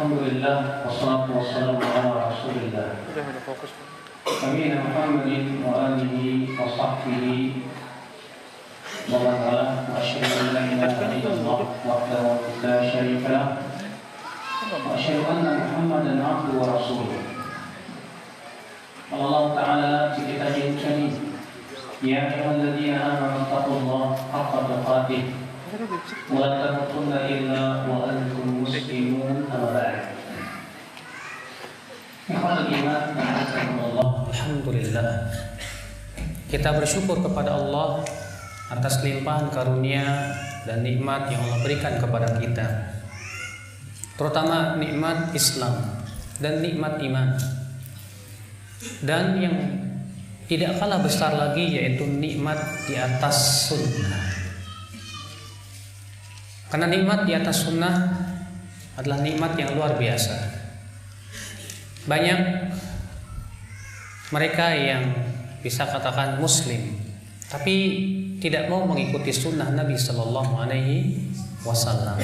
Alhamdulillah wassalatu wassalamu ala Rasulillah. Nabiyina Muhammadin wa alihi wa sahbihi wa man walah. Wa asyhadu an la ilaha illallah wahdahu la syarika lah. Wa asyhadu anna Muhammadan abduhu wa rasuluh. Allah Ta'ala kita ucapkan, ya ayyuhalladzina amanu taqullaha haqqa tuqatih wa la tamutunna illa wa antum muslimun. Amma ba'd. Ikhwatul iman, alhamdulillah, kita bersyukur kepada Allah atas limpahan karunia dan nikmat yang Allah berikan kepada kita, terutama nikmat Islam dan nikmat iman, dan yang tidak kalah besar lagi yaitu nikmat di atas sunnah. Karena nikmat di atas sunnah adalah nikmat yang luar biasa. Banyak mereka yang bisa katakan muslim tapi tidak mau mengikuti sunnah Nabi Sallallahu Alaihi Wasallam.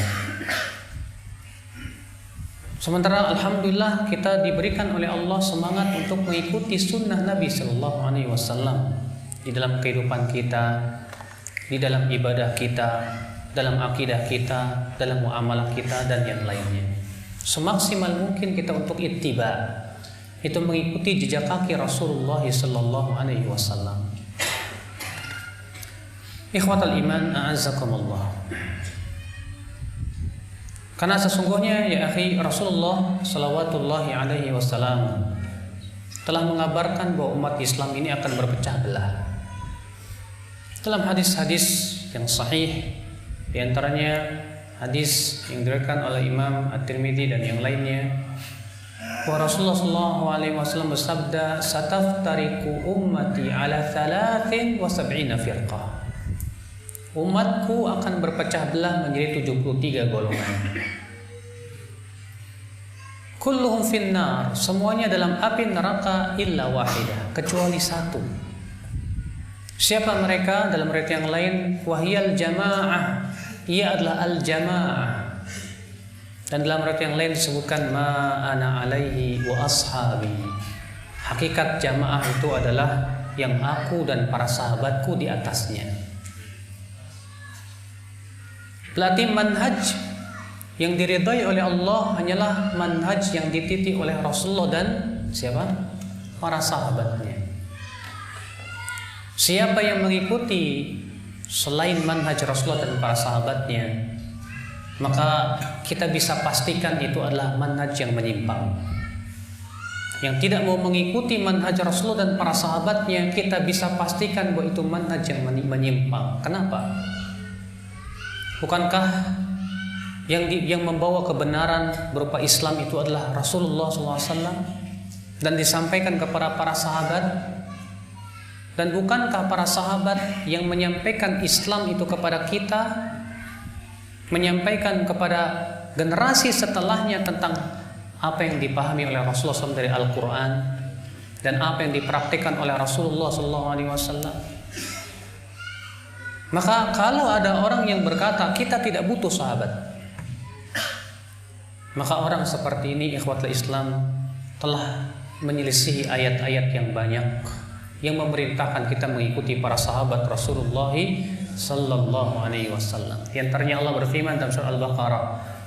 Sementara alhamdulillah kita diberikan oleh Allah semangat untuk mengikuti sunnah Nabi Sallallahu Alaihi Wasallam di dalam kehidupan kita, di dalam ibadah kita, dalam akidah kita, dalam muamalah kita dan yang lainnya. Semaksimal mungkin kita untuk ittiba, itu mengikuti jejak kaki Rasulullah Sallallahu Alaihi Wasallam. Ikhwatal iman, a'azzakumullah. Karena sesungguhnya ya akhi, Rasulullah Sallallahu Alaihi Wasallam telah mengabarkan bahwa umat Islam ini akan berpecah belah. Dalam hadis-hadis yang sahih, di antaranya hadis yang diriwayatkan oleh Imam At-Tirmidzi dan yang lainnya, bahwa Rasulullah sallallahu alaihi wasallam bersabda, "Sataftariqu ummati ala 73 firqah." Umatku akan berpecah belah menjadi 73 golongan. Kulluhum finnar, semuanya dalam api neraka illa wahidah, kecuali satu. Siapa mereka? Dalam riwayat yang lain, wahiyal jamaah, ia adalah al-jamaah. Dan dalam riwayat yang lain disebutkan ma ana alaihi wa ashabi. Hakikat jamaah itu adalah yang aku dan para sahabatku di atasnya. Berarti manhaj yang diridhai oleh Allah hanyalah manhaj yang dititi oleh Rasulullah dan siapa? Para sahabatnya. Siapa yang mengikuti selain manhaj Rasulullah dan para sahabatnya, maka kita bisa pastikan itu adalah manhaj yang menyimpang. Yang tidak mau mengikuti manhaj Rasulullah dan para sahabatnya, kita bisa pastikan bahwa itu manhaj yang menyimpang. Kenapa? Bukankah yang membawa kebenaran berupa Islam itu adalah Rasulullah SAW dan disampaikan kepada para sahabat? Dan bukankah para sahabat yang menyampaikan Islam itu kepada kita, menyampaikan kepada generasi setelahnya tentang apa yang dipahami oleh Rasulullah SAW dari Al-Quran dan apa yang dipraktikkan oleh Rasulullah SAW? Maka kalau ada orang yang berkata kita tidak butuh sahabat, maka orang seperti ini, ikhwatul Islam, telah menyelisihi ayat-ayat yang banyak yang memerintahkan kita mengikuti para sahabat Rasulullah Sallallahu Alaihi Wasallam. Di antaranya Allah berfirman dalam surah Al-Baqarah,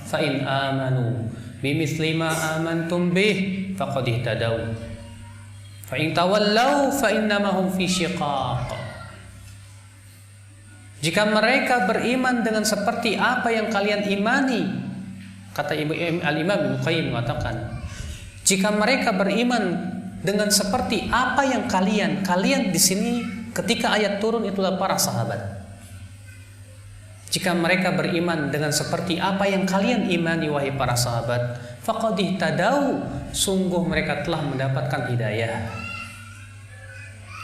"Fa in amanu bimithli ma amantum bih faqad ihtadaw. Fa in tawallaw fa innama hum fi shiqaq." Jika mereka beriman dengan seperti apa yang kalian imani, kata Al-Imam Ibnu Qayyim mengatakan, jika mereka beriman dengan seperti apa yang kalian di sini ketika ayat turun itulah para sahabat. Jika mereka beriman dengan seperti apa yang kalian imani wahai para sahabat, faqad ihtadaw, sungguh mereka telah mendapatkan hidayah.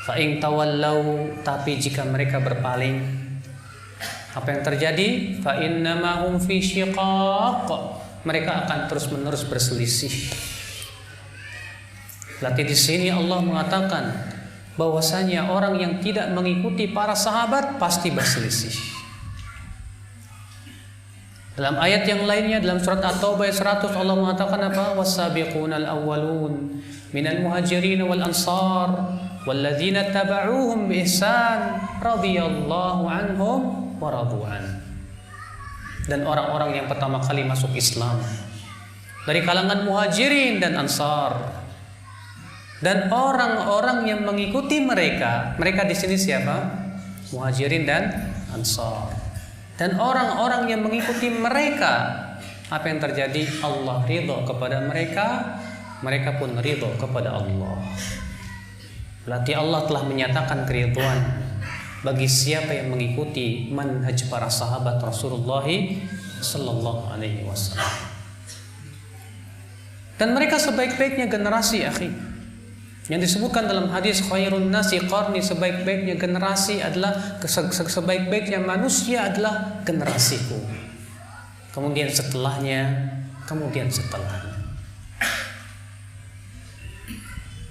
Fa in tawallaw, tapi jika mereka berpaling, apa yang terjadi? Fa innama hum fi shiqaq, mereka akan terus-menerus berselisih. Berarti di sini Allah mengatakan bahwasanya orang yang tidak mengikuti para sahabat pasti berselisih. Dalam ayat yang lainnya dalam surat At-Taubah ayat 100 Allah mengatakan apa? Was-sabiqunal awwalun minal muhajirin wal ansar walladzina tabauhum bi ihsan radhiyallahu anhum wa radu'an. Dan orang-orang yang pertama kali masuk Islam dari kalangan muhajirin dan ansar, dan orang-orang yang mengikuti mereka di sini siapa? Muhajirin dan ansar. Dan orang-orang yang mengikuti mereka, apa yang terjadi? Allah ridho kepada mereka, mereka pun ridho kepada Allah. Berarti Allah telah menyatakan keridhaan bagi siapa yang mengikuti manhaj para sahabat Rasulullah sallallahu alaihi wasallam. Dan mereka sebaik-baiknya generasi, akhi. Yang disebutkan dalam hadis khairun nasi qarni, sebaik-baiknya generasi adalah sebaik-baiknya manusia adalah generasiku. Kemudian setelahnya, kemudian setelahnya.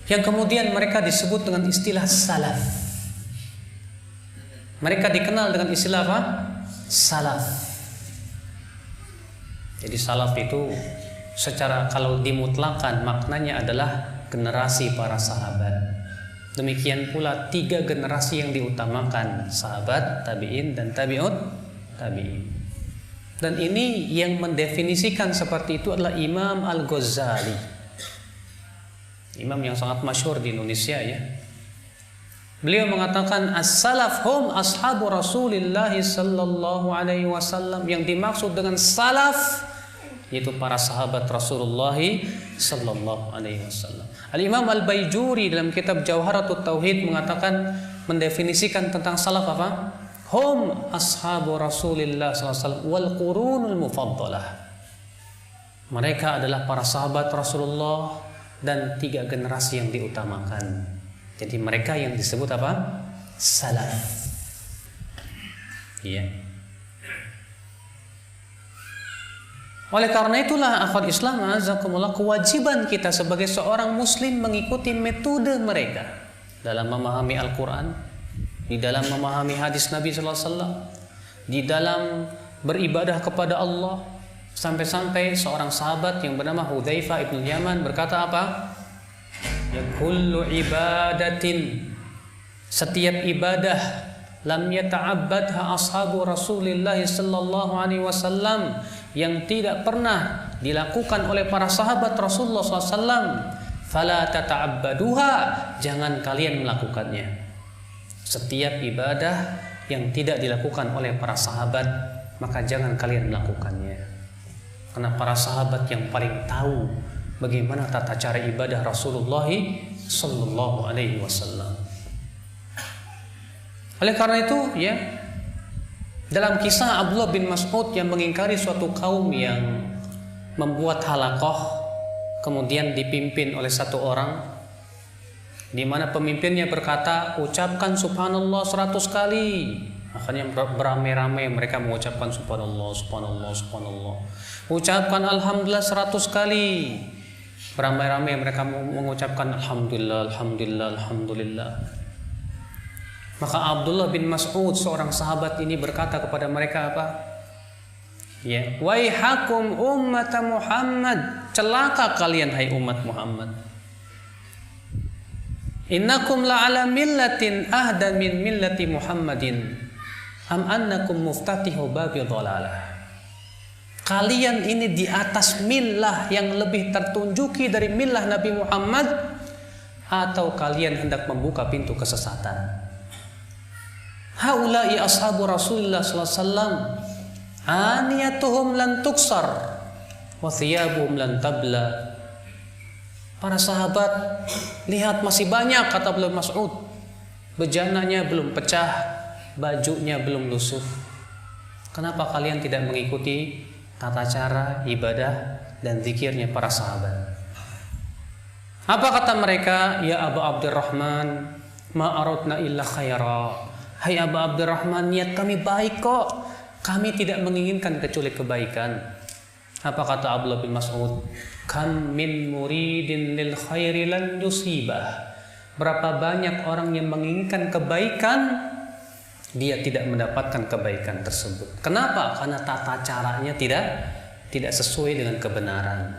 Yang kemudian mereka disebut dengan istilah salaf. Mereka dikenal dengan istilah apa? Salaf. Jadi salaf itu secara kalau dimutlakan maknanya adalah generasi para sahabat. Demikian pula 3 generasi yang diutamakan, sahabat, tabi'in, dan tabi'ut tabi'in. Dan ini yang mendefinisikan seperti itu adalah Imam Al-Ghazali, imam yang sangat masyhur di Indonesia ya. Beliau mengatakan as-salaf hum ashabu Rasulillah sallallahu alaihi wasallam. Yang dimaksud dengan salaf yaitu para sahabat Rasulullah sallallahu alaihi wasallam. Al-Imam Al-Baijuri dalam kitab Jawharatut Tauhid mengatakan, mendefinisikan tentang salaf apa? Hum ashabu Rasulillah sallallahu alaihi wasallam wal qurunul mufaddalah. Mereka adalah para sahabat Rasulullah dan 3 generasi yang diutamakan. Jadi mereka yang disebut apa? Salaf. Iya. Oleh karena itulah akhwat Islam azakumullah, kewajiban kita sebagai seorang muslim mengikuti metode mereka dalam memahami Al-Quran, di dalam memahami hadis Nabi sallallahu alaihi wasallam, di dalam beribadah kepada Allah. Sampai-sampai seorang sahabat yang bernama Hudzaifah ibn Yaman berkata apa? Ya kullu ibadatin, setiap ibadah lam yata'abbadha ashabu Rasulillah sallallahu alaihi wasallam, yang tidak pernah dilakukan oleh para sahabat Rasulullah SAW, fala tata'abbaduha, jangan kalian melakukannya. Setiap ibadah yang tidak dilakukan oleh para sahabat, maka jangan kalian melakukannya. Karena para sahabat yang paling tahu bagaimana tata cara ibadah Rasulullah sallallahu alaihi wasallam. Oleh karena itu ya, dalam kisah Abdullah bin Mas'ud yang mengingkari suatu kaum yang membuat halaqah, kemudian dipimpin oleh satu orang, di mana pemimpinnya berkata, ucapkan subhanallah 100 kali. Akhirnya beramai-ramai mereka mengucapkan subhanallah, subhanallah, subhanallah. Ucapkan alhamdulillah 100 kali. Beramai-ramai mereka mengucapkan alhamdulillah, alhamdulillah, alhamdulillah. Maka Abdullah bin Mas'ud, seorang sahabat ini, berkata kepada mereka apa? Ya, waihakum ummat Muhammad, celaka kalian hai umat Muhammad. Innakum la'ala millatin ahda min millati Muhammadin, am annakum muftatihu babi dhalalah. Kalian ini di atas millah yang lebih tertunjuki dari millah Nabi Muhammad, atau kalian hendak membuka pintu kesesatan. Haula'i ashabu Rasulullah sallallahu alaihi wasallam, aniyatuhum lan tuksar wa thiyabuhum lan tabla. Para sahabat, lihat masih banyak, kata beliau Mas'ud, bejananya belum pecah, bajunya belum lusuh. Kenapa kalian tidak mengikuti tata cara ibadah dan zikirnya para sahabat? Apa kata mereka? Ya Abu Abdurrahman, ma aradna illa khaira. Hai Abu Abdurrahman, niat kami baik kok. Kami tidak menginginkan kecuali kebaikan. Apa kata Abdullah bin Mas'ud? Kam min muridin lil khairi lan yusibah. Berapa banyak orang yang menginginkan kebaikan, dia tidak mendapatkan kebaikan tersebut. Kenapa? Karena tata caranya tidak sesuai dengan kebenaran.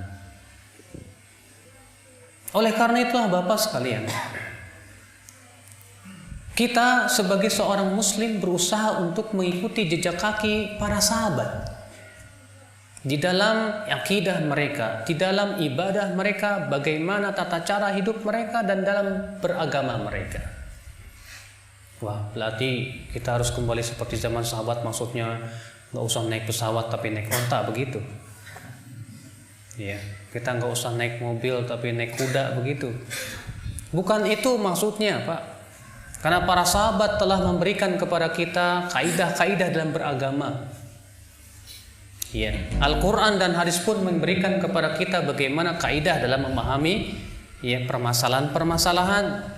Oleh karena itulah Bapak sekalian, kita sebagai seorang muslim berusaha untuk mengikuti jejak kaki para sahabat di dalam akidah mereka, di dalam ibadah mereka, bagaimana tata cara hidup mereka, dan dalam beragama mereka. Wah, berarti kita harus kembali seperti zaman sahabat, maksudnya nggak usah naik pesawat tapi naik onta begitu. Ya, kita nggak usah naik mobil tapi naik kuda begitu. Bukan itu maksudnya, Pak. Karena para sahabat telah memberikan kepada kita kaidah-kaidah dalam beragama. Ya, Al-Quran dan hadis pun memberikan kepada kita bagaimana kaidah dalam memahami permasalahan-permasalahan.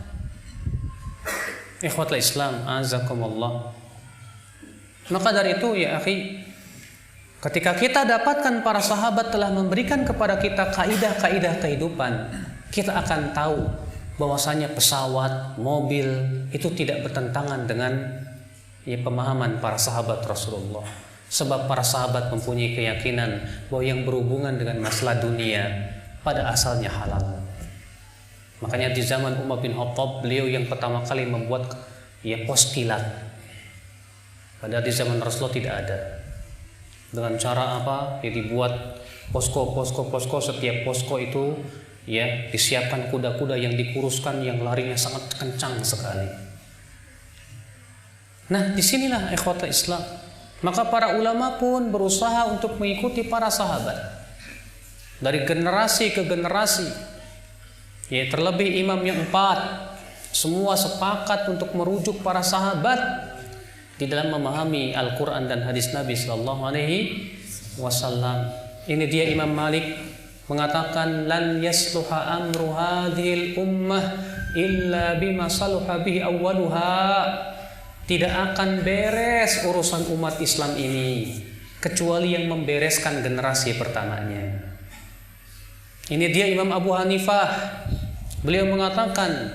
Ikhwatul Islam, azakumullah. Maka dari itu ya akhi, ketika kita dapatkan para sahabat telah memberikan kepada kita kaidah-kaidah kehidupan, kita akan tahu bahwasanya pesawat, mobil itu tidak bertentangan dengan pemahaman para sahabat Rasulullah. Sebab para sahabat mempunyai keyakinan bahwa yang berhubungan dengan masalah dunia pada asalnya halal. Makanya di zaman Umar bin Khattab, beliau yang pertama kali membuat pos kilat. Padahal di zaman Rasulullah tidak ada. Dengan cara apa? Dibuat posko, setiap posko itu disiapkan kuda-kuda yang dikuruskan, yang larinya sangat kencang sekali. Nah, disinilah ikhwatul Islam. Maka para ulama pun berusaha untuk mengikuti para sahabat dari generasi ke generasi. Terlebih imam yang 4 semua sepakat untuk merujuk para sahabat di dalam memahami Al-Quran dan hadis Nabi Sallallahu Alaihi Wasallam. Ini dia Imam Malik mengatakan, lan yasluha amru hadhil ummah illa bima saluha bihi awwaluha. Tidak akan beres urusan umat Islam ini kecuali yang membereskan generasi pertamanya. Ini dia Imam Abu Hanifah. Beliau mengatakan,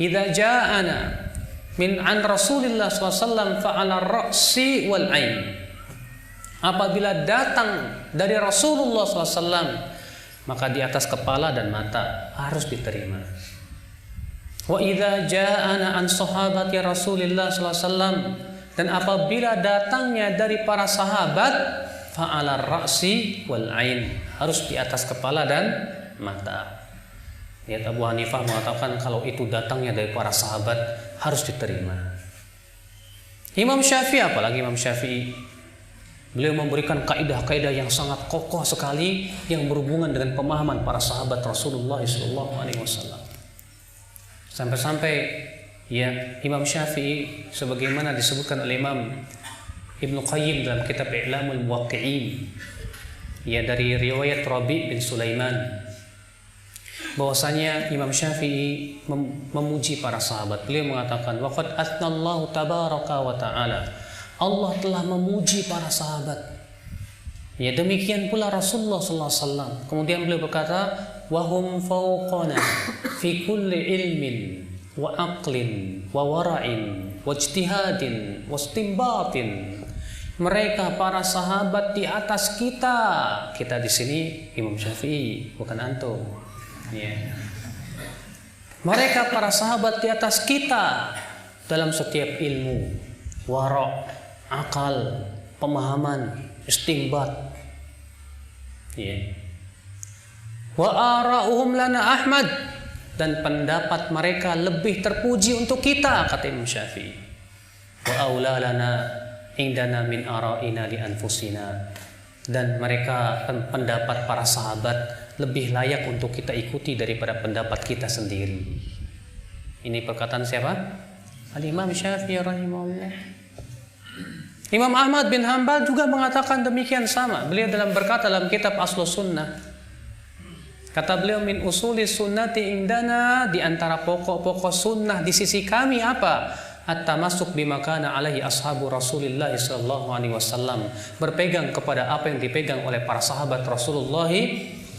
idza ja'ana min an Rasulillah SAW fa'ala ra'si wal ain. Apabila datang dari Rasulullah SAW, maka di atas kepala dan mata harus diterima. Wa idza ja'ana an sahabati Rasulillah SAW, dan apabila datangnya dari para sahabat, fa'ala ra'si wal ain, harus di atas kepala dan mata. Lihat, Abu Hanifah mengatakan kalau itu datangnya dari para sahabat harus diterima. Imam Syafi'i, apalagi Imam Syafi'i, beliau memberikan kaidah-kaidah yang sangat kokoh sekali yang berhubungan dengan pemahaman para sahabat Rasulullah SAW. Sampai-sampai Imam Syafi'i sebagaimana disebutkan oleh Imam Ibnu Qayyim dalam kitab I'lamul Muwaqqi'in, dari riwayat Rabi' bin Sulaiman, bahwasanya Imam Syafi'i memuji para sahabat. Beliau mengatakan, waqad athnallahu tabaraka wa ta'ala, Allah telah memuji para sahabat. Demikian pula Rasulullah SAW. Kemudian beliau berkata, wahum fawqana fi kulli ilmin wa aqlin wa wara'in wa ijtihadin wa istinbatin. Mereka para sahabat di atas kita. Kita di sini Imam Syafi'i, bukan antum. Mereka para sahabat di atas kita dalam setiap ilmu, wara', akal, pemahaman, istinbat. Wa ara'uhum lana Ahmad, dan pendapat mereka lebih terpuji untuk kita, kata Imam Syafi'i. Wa aula lana indana min ara'ina li anfusina, dan mereka pendapat para sahabat lebih layak untuk kita ikuti daripada pendapat kita sendiri. Ini perkataan siapa? Al-Imam Syafi'i rahimahullah. Imam Ahmad bin Hanbal juga mengatakan demikian sama. Beliau berkata dalam kitab Aslus Sunnah, kata beliau, min usuli sunnati indana, di antara pokok-pokok sunnah di sisi kami apa? At-tamassuk bima kana alaihi ashabu Rasulillah sallallahu alaihi wasallam, berpegang kepada apa yang dipegang oleh para sahabat Rasulullah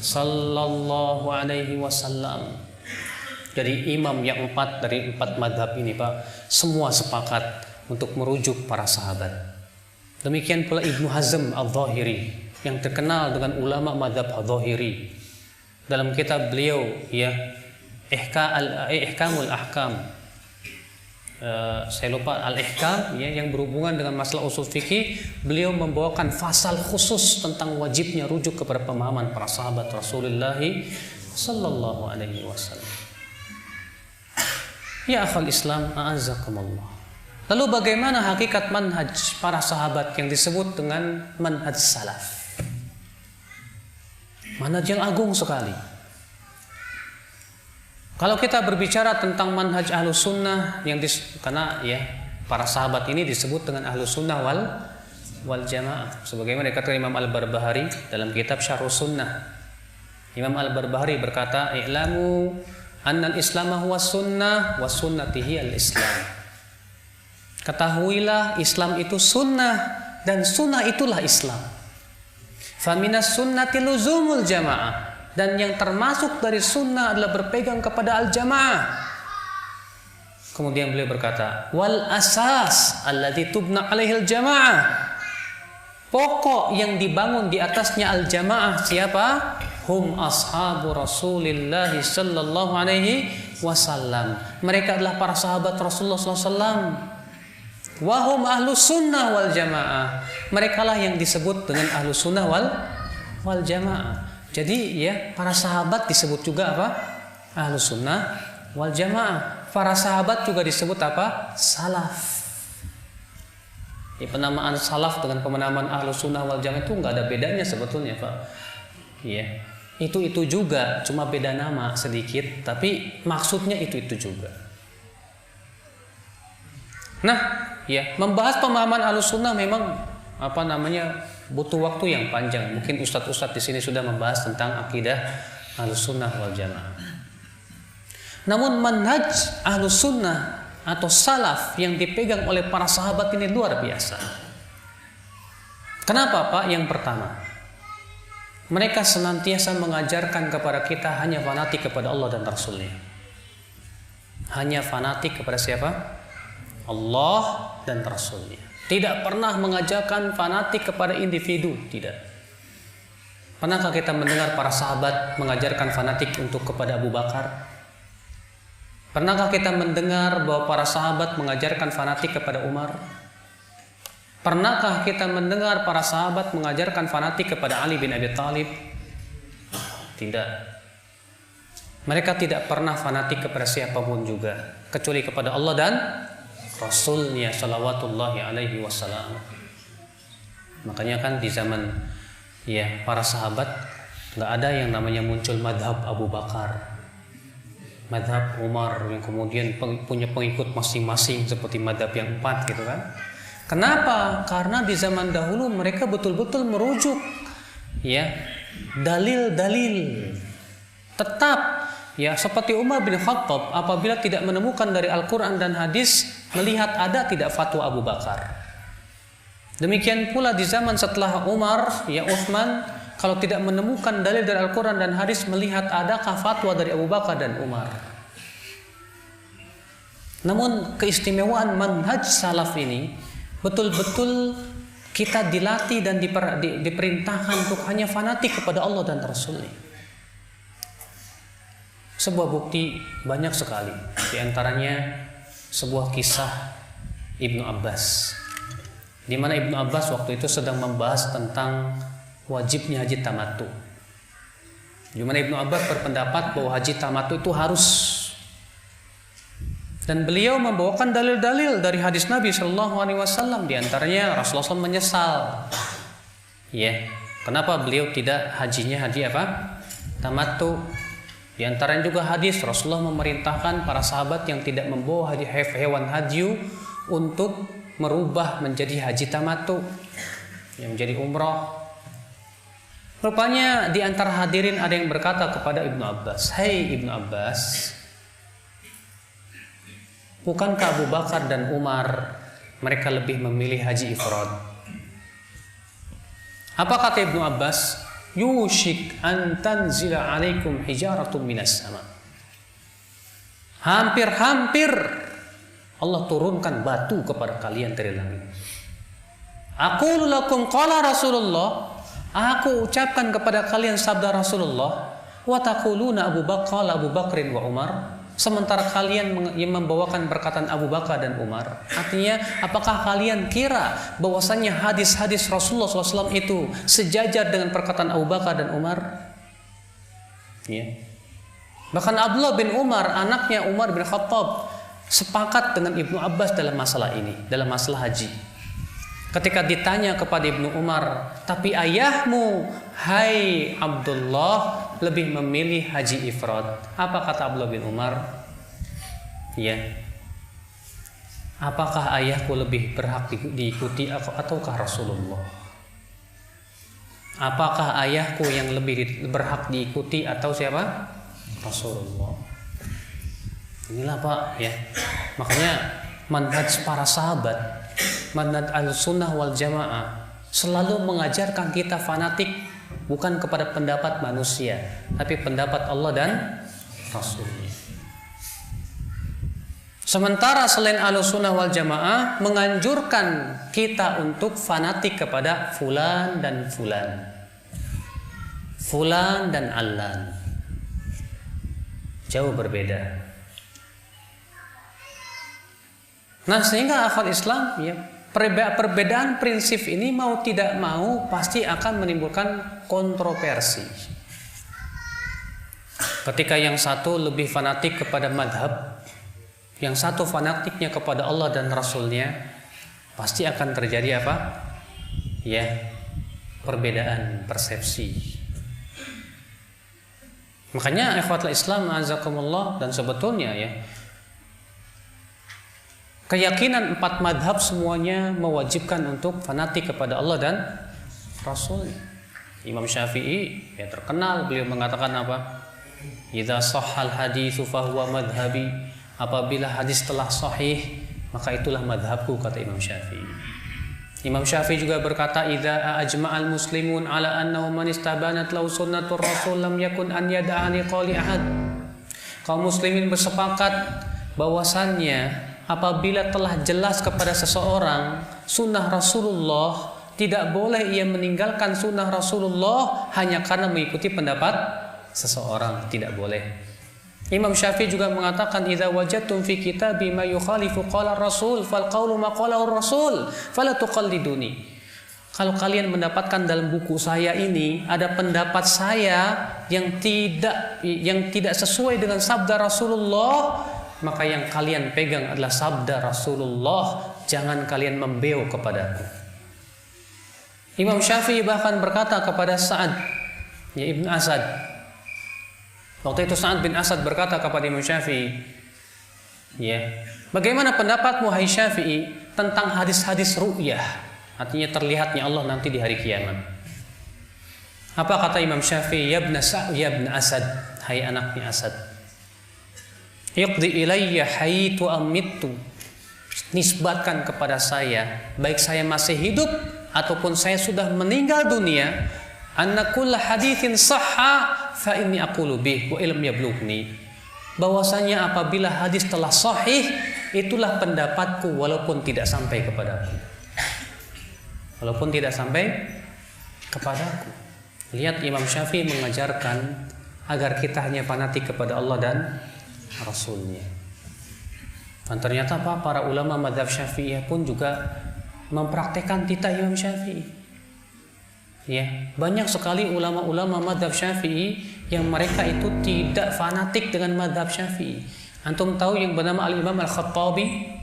sallallahu alaihi wasallam. Jadi imam yang 4 dari 4 madhab ini, Pak, semua sepakat untuk merujuk para sahabat. Demikian pula Ibnu Hazm Al-Zahiri yang terkenal dengan ulama mazhab Al-Zahiri. Dalam kitab beliau ya Ihkamul Ahkam, saya lupa Al-Ihkam ya, yang berhubungan dengan masalah usul fikih, beliau membawakan fasal khusus tentang wajibnya rujuk kepada pemahaman para sahabat Rasulullah sallallahu alaihi wasallam. Ya akhal Islam, a'azzakumullah. Lalu bagaimana hakikat manhaj para sahabat yang disebut dengan manhaj salaf? Manhaj yang agung sekali. Kalau kita berbicara tentang manhaj ahlus sunnah karena ya para sahabat ini disebut dengan ahlus sunnah wal jamaah. Sebagaimana dikatakan Imam Al-Barbahari dalam kitab Syarhus Sunnah. Imam Al-Barbahari berkata, "I'lamu annal Islam huwa sunnah wa sunnatihi al-Islam." Ketahuilah Islam itu sunnah dan sunnah itulah Islam. Faminas sunnati luzumul jamaah, dan yang termasuk dari sunnah adalah berpegang kepada al-jamaah. Kemudian beliau berkata, wal asas alladzi tubna alaihil jamaah. Pokok yang dibangun di atasnya al-jamaah siapa? Hum ashabu Rasulillah sallallahu alaihi wasallam. Mereka adalah para sahabat Rasulullah sallallahu alaihi wasallam. Wahum ahlus sunnah wal jamaah. Mereka lah yang disebut dengan ahlus sunnah wal jamaah. Jadi ya para sahabat disebut juga apa? Ahlus sunnah wal jamaah. Para sahabat juga disebut apa? Salaf. Ya, penamaan salaf dengan penamaan ahlus sunnah wal jamaah itu nggak ada bedanya sebetulnya, Pak. Ya, itu juga, cuma beda nama sedikit, tapi maksudnya itu juga. Nah, ya, membahas pemahaman Ahlussunnah memang butuh waktu yang panjang. Mungkin ustadz-ustadz di sini sudah membahas tentang akidah Ahlussunnah wal Jamaah. Namun manhaj Ahlussunnah atau salaf yang dipegang oleh para sahabat ini luar biasa. Kenapa, Pak? Yang pertama, mereka senantiasa mengajarkan kepada kita hanya fanatik kepada Allah dan Rasulnya. Hanya fanatik kepada siapa? Allah dan Rasulnya. Tidak pernah mengajarkan fanatik kepada individu, tidak. Pernahkah kita mendengar para sahabat mengajarkan fanatik untuk kepada Abu Bakar? Pernahkah kita mendengar bahwa para sahabat mengajarkan fanatik kepada Umar? Pernahkah kita mendengar para sahabat mengajarkan fanatik kepada Ali bin Abi Thalib? Tidak. Mereka tidak pernah fanatik kepada siapapun juga, kecuali kepada Allah dan Rasulnya salawatullahi alaihi wasallam. Makanya kan di zaman ya para sahabat nggak ada yang namanya muncul madhab Abu Bakar, madhab Umar yang kemudian punya pengikut masing-masing seperti madhab yang 4 gitu kan. Kenapa? Karena di zaman dahulu mereka betul-betul merujuk ya dalil-dalil. Tetap ya seperti Umar bin Khattab apabila tidak menemukan dari Al-Quran dan hadis, melihat ada tidak fatwa Abu Bakar. Demikian pula di zaman setelah Umar, ya Utsman, kalau tidak menemukan dalil dari Al-Quran dan hadis, melihat adakah fatwa dari Abu Bakar dan Umar. Namun keistimewaan manhaj salaf ini betul-betul kita dilatih dan diperintahkan untuk hanya fanatik kepada Allah dan Rasulnya. Sebuah bukti banyak sekali, di antaranya sebuah kisah Ibnu Abbas, di mana Ibnu Abbas waktu itu sedang membahas tentang wajibnya haji tamattu. Di mana Ibnu Abbas berpendapat bahwa haji tamattu itu harus, dan beliau membawakan dalil-dalil dari hadis Nabi Shallallahu Alaihi Wasallam. Di antaranya Rasulullah SAW menyesal, ya, kenapa beliau tidak haji tamattu. Di antaranya juga hadis Rasulullah memerintahkan para sahabat yang tidak membawa hewan hadyu untuk merubah menjadi haji tamattu, yang menjadi umrah. Rupanya di antara hadirin ada yang berkata kepada Ibnu Abbas, "Hai Ibnu Abbas, bukankah Abu Bakar dan Umar mereka lebih memilih haji ifrad?" Apa kata Ibnu Abbas? Yushik an tanzila alaikum hijaratun minas sama. Hampir-hampir Allah turunkan batu kepada kalian dari langit. Aqulu lakum qala Rasulullah, aku ucapkan kepada kalian sabda Rasulullah, wa taquluna Abu Bakrin wa Umar, sementara kalian yang membawakan perkataan Abu Bakar dan Umar. Artinya, apakah kalian kira bahwasanya hadis-hadis Rasulullah SAW itu sejajar dengan perkataan Abu Bakar dan Umar? Ya. Bahkan Abdullah bin Umar, anaknya Umar bin Khattab, sepakat dengan Ibnu Abbas dalam masalah ini, dalam masalah haji. Ketika ditanya kepada Ibnu Umar, tapi ayahmu, hai Abdullah, lebih memilih haji ifrad. Apa kata Abdullah bin Umar? Ya, apakah ayahku lebih berhak diikuti ataukah Rasulullah? Apakah ayahku yang lebih berhak diikuti atau siapa? Rasulullah. Inilah Pak, ya. Makanya manhaj para sahabat, manhaj al-sunnah wal jamaah selalu mengajarkan kita fanatik bukan kepada pendapat manusia, tapi pendapat Allah dan Rasulnya. Sementara selain al-sunnah wal jamaah menganjurkan kita untuk fanatik kepada fulan dan fulan, fulan dan allan. Jauh berbeda. Nah, sehingga akhwat Islam, ya, perbedaan prinsip ini mau tidak mau pasti akan menimbulkan kontroversi. Ketika yang satu lebih fanatik kepada madhab, yang satu fanatiknya kepada Allah dan Rasulnya, pasti akan terjadi apa? Ya, perbedaan persepsi. Makanya ikhwatul Islam azakumullah, dan sebetulnya ya, keyakinan 4 madhab semuanya mewajibkan untuk fanatik kepada Allah dan Rasul. Imam Syafi'i ya terkenal, beliau mengatakan apa? Idza shahhal haditsu fahuwa madhhabi. Apabila hadis telah sahih, maka itulah madhabku, kata Imam Syafi'i. Imam Syafi'i juga berkata, idza ajma'al muslimun ala annahu man istabanat lahu sunnatur rasul lam yakun an yad'ani qali ahad. Kaum muslimin bersepakat bahwasannya apabila telah jelas kepada seseorang sunnah Rasulullah, tidak boleh ia meninggalkan sunnah Rasulullah hanya karena mengikuti pendapat seseorang, tidak boleh. Imam Syafi'i juga mengatakan, idza wajadtum fi kitabi ma yukhalifu qala Rasul fal qawlu ma qalahu Rasul fala tuqalliduni. Kalau kalian mendapatkan dalam buku saya ini ada pendapat saya yang tidak sesuai dengan sabda Rasulullah, maka yang kalian pegang adalah sabda Rasulullah, jangan kalian membeu kepadaku. Imam Syafi'i bahkan berkata kepada Sa'ad ya Ibn Asad. Waktu itu Sa'ad bin Asad berkata kepada Imam Syafi'i, ya, bagaimana pendapatmu hai Syafi'i tentang hadis-hadis ru'yah, artinya terlihatnya Allah nanti di hari kiamat. Apa kata Imam Syafi'i? Ya ibn Asad, hai anaknya Asad, iqdi ilayya haitu amittu, nisbatkan kepada saya, baik saya masih hidup ataupun saya sudah meninggal dunia, anna kulla haditsin sahha fa inni aqulu bih wa ilm yablughni, bahwasanya apabila hadis telah sahih, itulah pendapatku walaupun tidak sampai kepadaku. Walaupun tidak sampai kepadaku. Lihat, Imam Syafi'i mengajarkan agar kita hanya fanatik kepada Allah dan Rasulnya. Dan ternyata para ulama mazhab Syafi'iyah pun juga mempraktekkan titah Imam Syafi'i. Ya, banyak sekali ulama-ulama mazhab Syafi'i yang mereka itu tidak fanatik dengan mazhab Syafi'i. Antum tahu yang bernama Al-Imam Al-Khattabi?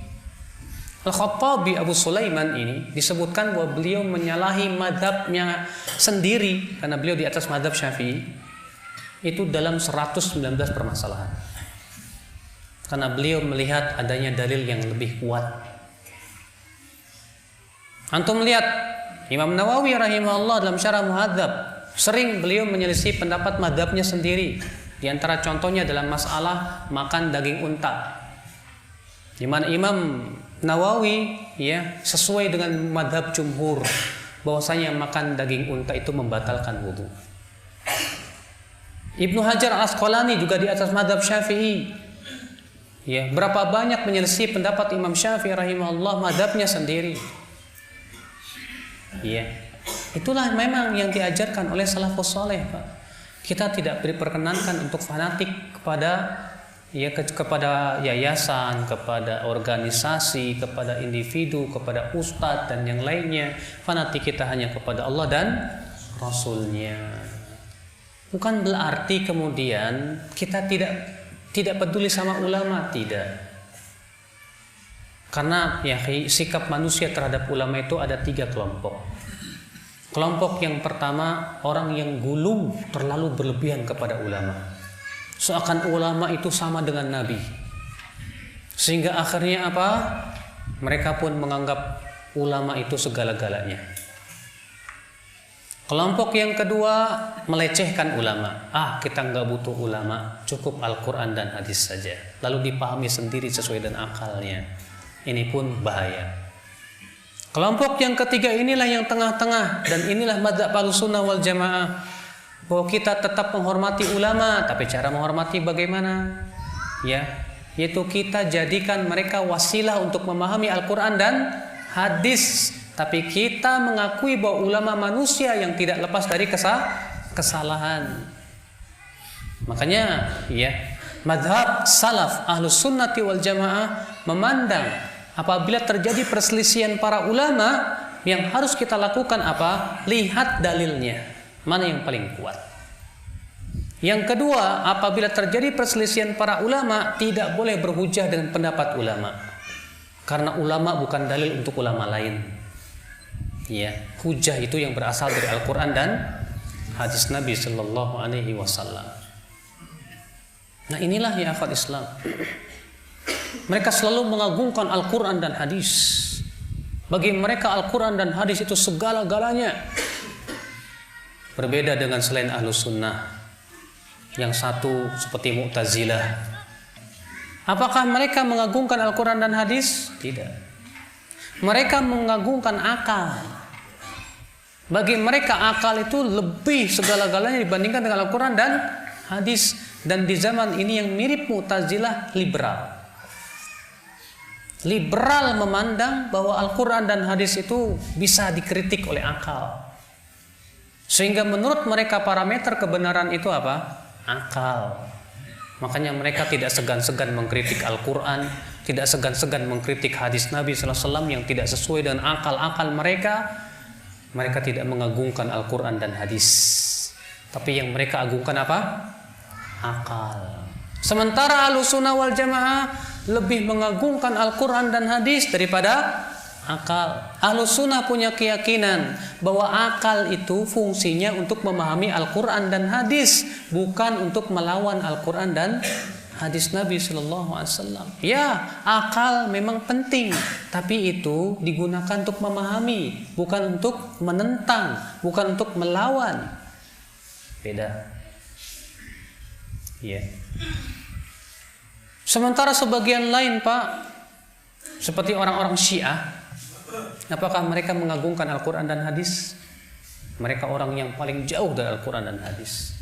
Al-Khattabi Abu Sulaiman ini disebutkan bahwa beliau menyalahi mazhabnya sendiri karena beliau di atas mazhab Syafi'i itu dalam 119 permasalahan. Karena beliau melihat adanya dalil yang lebih kuat. Antum lihat Imam Nawawi rahimahullah dalam Syarah Muhadzab sering beliau menyelisih pendapat mazhabnya sendiri. Di antara contohnya dalam masalah makan daging unta, di mana Imam Nawawi ya sesuai dengan mazhab jumhur bahwasanya makan daging unta itu membatalkan wudu. Ibnu Hajar Al-Asqalani juga di atas mazhab Syafi'i. Ya, berapa banyak menyelisih pendapat Imam Syafi'i rahimahullah, mazhabnya sendiri. Ya, itulah memang yang diajarkan oleh salafus saleh, Pak. Kita tidak diperkenankan untuk fanatik kepada yayasan, kepada organisasi, kepada individu, kepada ustadz dan yang lainnya. Fanatik kita hanya kepada Allah dan Rasulnya. Bukan berarti kemudian kita tidak peduli sama ulama, tidak. Karena sikap manusia terhadap ulama itu ada 3 kelompok. Kelompok yang pertama, orang yang gulu terlalu berlebihan kepada ulama. Seakan ulama itu sama dengan nabi. Sehingga akhirnya apa? Mereka pun menganggap ulama itu segala-galanya. Kelompok yang kedua melecehkan ulama. Kita nggak butuh ulama, cukup Al-Quran dan hadis saja. Lalu dipahami sendiri sesuai dengan akalnya. Ini pun bahaya. Kelompok yang ketiga inilah yang tengah-tengah, dan inilah madzhab Ahlussunnah wal Jamaah, bahwa kita tetap menghormati ulama, tapi cara menghormati bagaimana? Yaitu kita jadikan mereka wasilah untuk memahami Al-Quran dan hadis. Tapi kita mengakui bahwa ulama manusia yang tidak lepas dari kesalahan. Makanya mazhab salaf Ahlussunnati wal Jamaah memandang apabila terjadi perselisihan para ulama, yang harus kita lakukan apa? Lihat dalilnya, mana yang paling kuat. Yang kedua, apabila terjadi perselisihan para ulama, tidak boleh berhujah dengan pendapat ulama, karena ulama bukan dalil untuk ulama lain. Hujah itu yang berasal dari Al-Quran dan hadis Nabi Sallallahu Alaihi Wasallam. Nah, inilah ya akhwat Islam. Mereka selalu mengagungkan Al-Quran dan hadis. Bagi mereka Al-Quran dan hadis itu segala-galanya. Berbeda dengan selain Ahlus Sunnah. Yang satu seperti Mu'tazilah. Apakah mereka mengagungkan Al-Quran dan hadis? Tidak. Mereka mengagungkan akal. Bagi mereka akal itu lebih segala-galanya dibandingkan dengan Al-Quran dan hadis. Dan di zaman ini yang mirip Mu'tazilah, liberal. Liberal memandang bahwa Al-Quran dan hadis itu bisa dikritik oleh akal. Sehingga menurut mereka parameter kebenaran itu apa? Akal. Makanya mereka tidak segan-segan mengkritik Al-Quran, tidak segan-segan mengkritik hadis Nabi SAW yang tidak sesuai dengan akal-akal mereka. Mereka tidak mengagungkan Al-Quran dan hadis, tapi yang mereka agungkan apa? Akal. Sementara Ahlussunnah wal Jamaah lebih mengagungkan Al-Quran dan hadis daripada akal. Ahlussunnah punya keyakinan bahwa akal itu fungsinya untuk memahami Al-Quran dan hadis, bukan untuk melawan Al-Quran dan hadis Nabi Sallallahu Alaihi Wasallam. Akal memang penting, tapi itu digunakan untuk memahami, bukan untuk menentang, bukan untuk melawan. Beda. Sementara sebagian lain, Pak, seperti orang-orang Syiah, apakah mereka mengagungkan Al-Quran dan hadis? Mereka orang yang paling jauh dari Al-Quran dan hadis.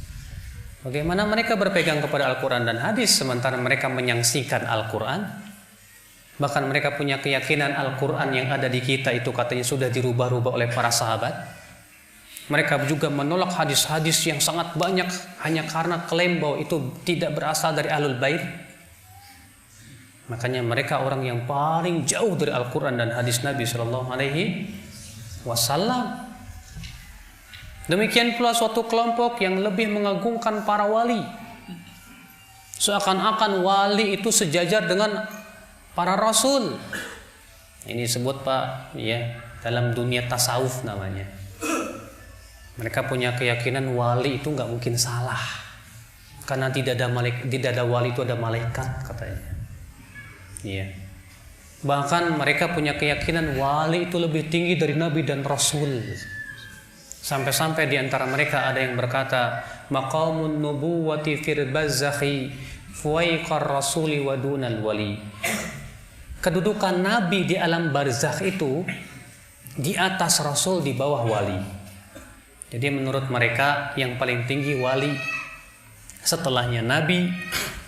Bagaimana mereka berpegang kepada Al-Quran dan hadis sementara mereka menyaksikan Al-Quran? Bahkan mereka punya keyakinan Al-Quran yang ada di kita itu katanya sudah dirubah-rubah oleh para sahabat. Mereka juga menolak hadis-hadis yang sangat banyak hanya karena klaim bahwa itu tidak berasal dari Ahlul Bait. Makanya mereka orang yang paling jauh dari Al-Quran dan hadis Nabi Sallallahu Alaihi Wasallam. Demikian pula suatu kelompok yang lebih mengagungkan para wali. Seakan-akan wali itu sejajar dengan para rasul. Ini disebut, Pak, dalam dunia tasawuf namanya. Mereka punya keyakinan wali itu nggak mungkin salah, karena tidak ada wali itu ada malaikat katanya. Bahkan mereka punya keyakinan wali itu lebih tinggi dari nabi dan rasul. Sampai-sampai di antara mereka ada yang berkata, maqamun nubuwati fil barzakhi fuwaiqar rasuli wa dunal wali. Kedudukan nabi di alam barzakh itu di atas rasul, di bawah wali. Jadi menurut mereka yang paling tinggi wali, setelahnya nabi,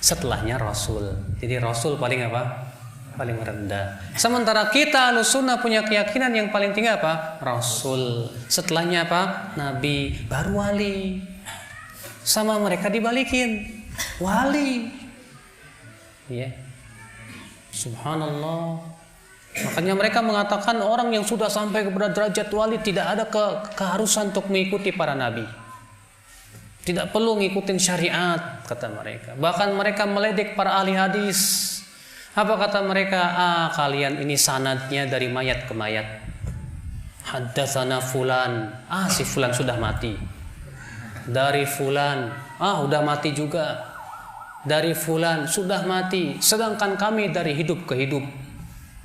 setelahnya Rasul. Jadi Rasul paling apa? Paling rendah. Sementara kita Ahlussunnah punya keyakinan yang paling tinggi apa? Rasul. Setelahnya apa? Nabi, baru wali. Sama mereka dibalikin, wali. Ya. Subhanallah. Makanya mereka mengatakan orang yang sudah sampai kepada derajat wali tidak ada keharusan untuk mengikuti para nabi. Tidak perlu ngikutin syariat, kata mereka. Bahkan mereka meledek para ahli hadis. Apa kata mereka? Kalian ini sanadnya dari mayat ke mayat. Haddatsana fulan. Si fulan sudah mati. Dari fulan. Udah mati juga. Dari fulan sudah mati. Sedangkan kami dari hidup ke hidup.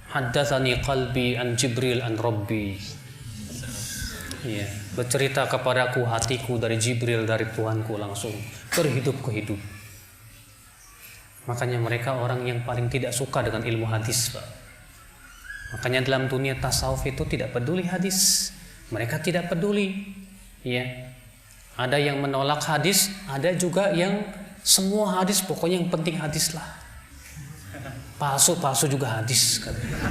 Haddatsani qalbi an Jibril an Rabbi. Ya, bercerita kepadaku hatiku dari Jibril, dari Tuhanku langsung. Berhidup ke hidup. Makanya mereka orang yang paling tidak suka dengan ilmu hadis, Pak. Makanya dalam dunia tasawuf itu tidak peduli hadis. Mereka tidak peduli. Ya. Ada yang menolak hadis, ada juga yang semua hadis, pokoknya yang penting hadis lah. Palsu juga hadis, katanya.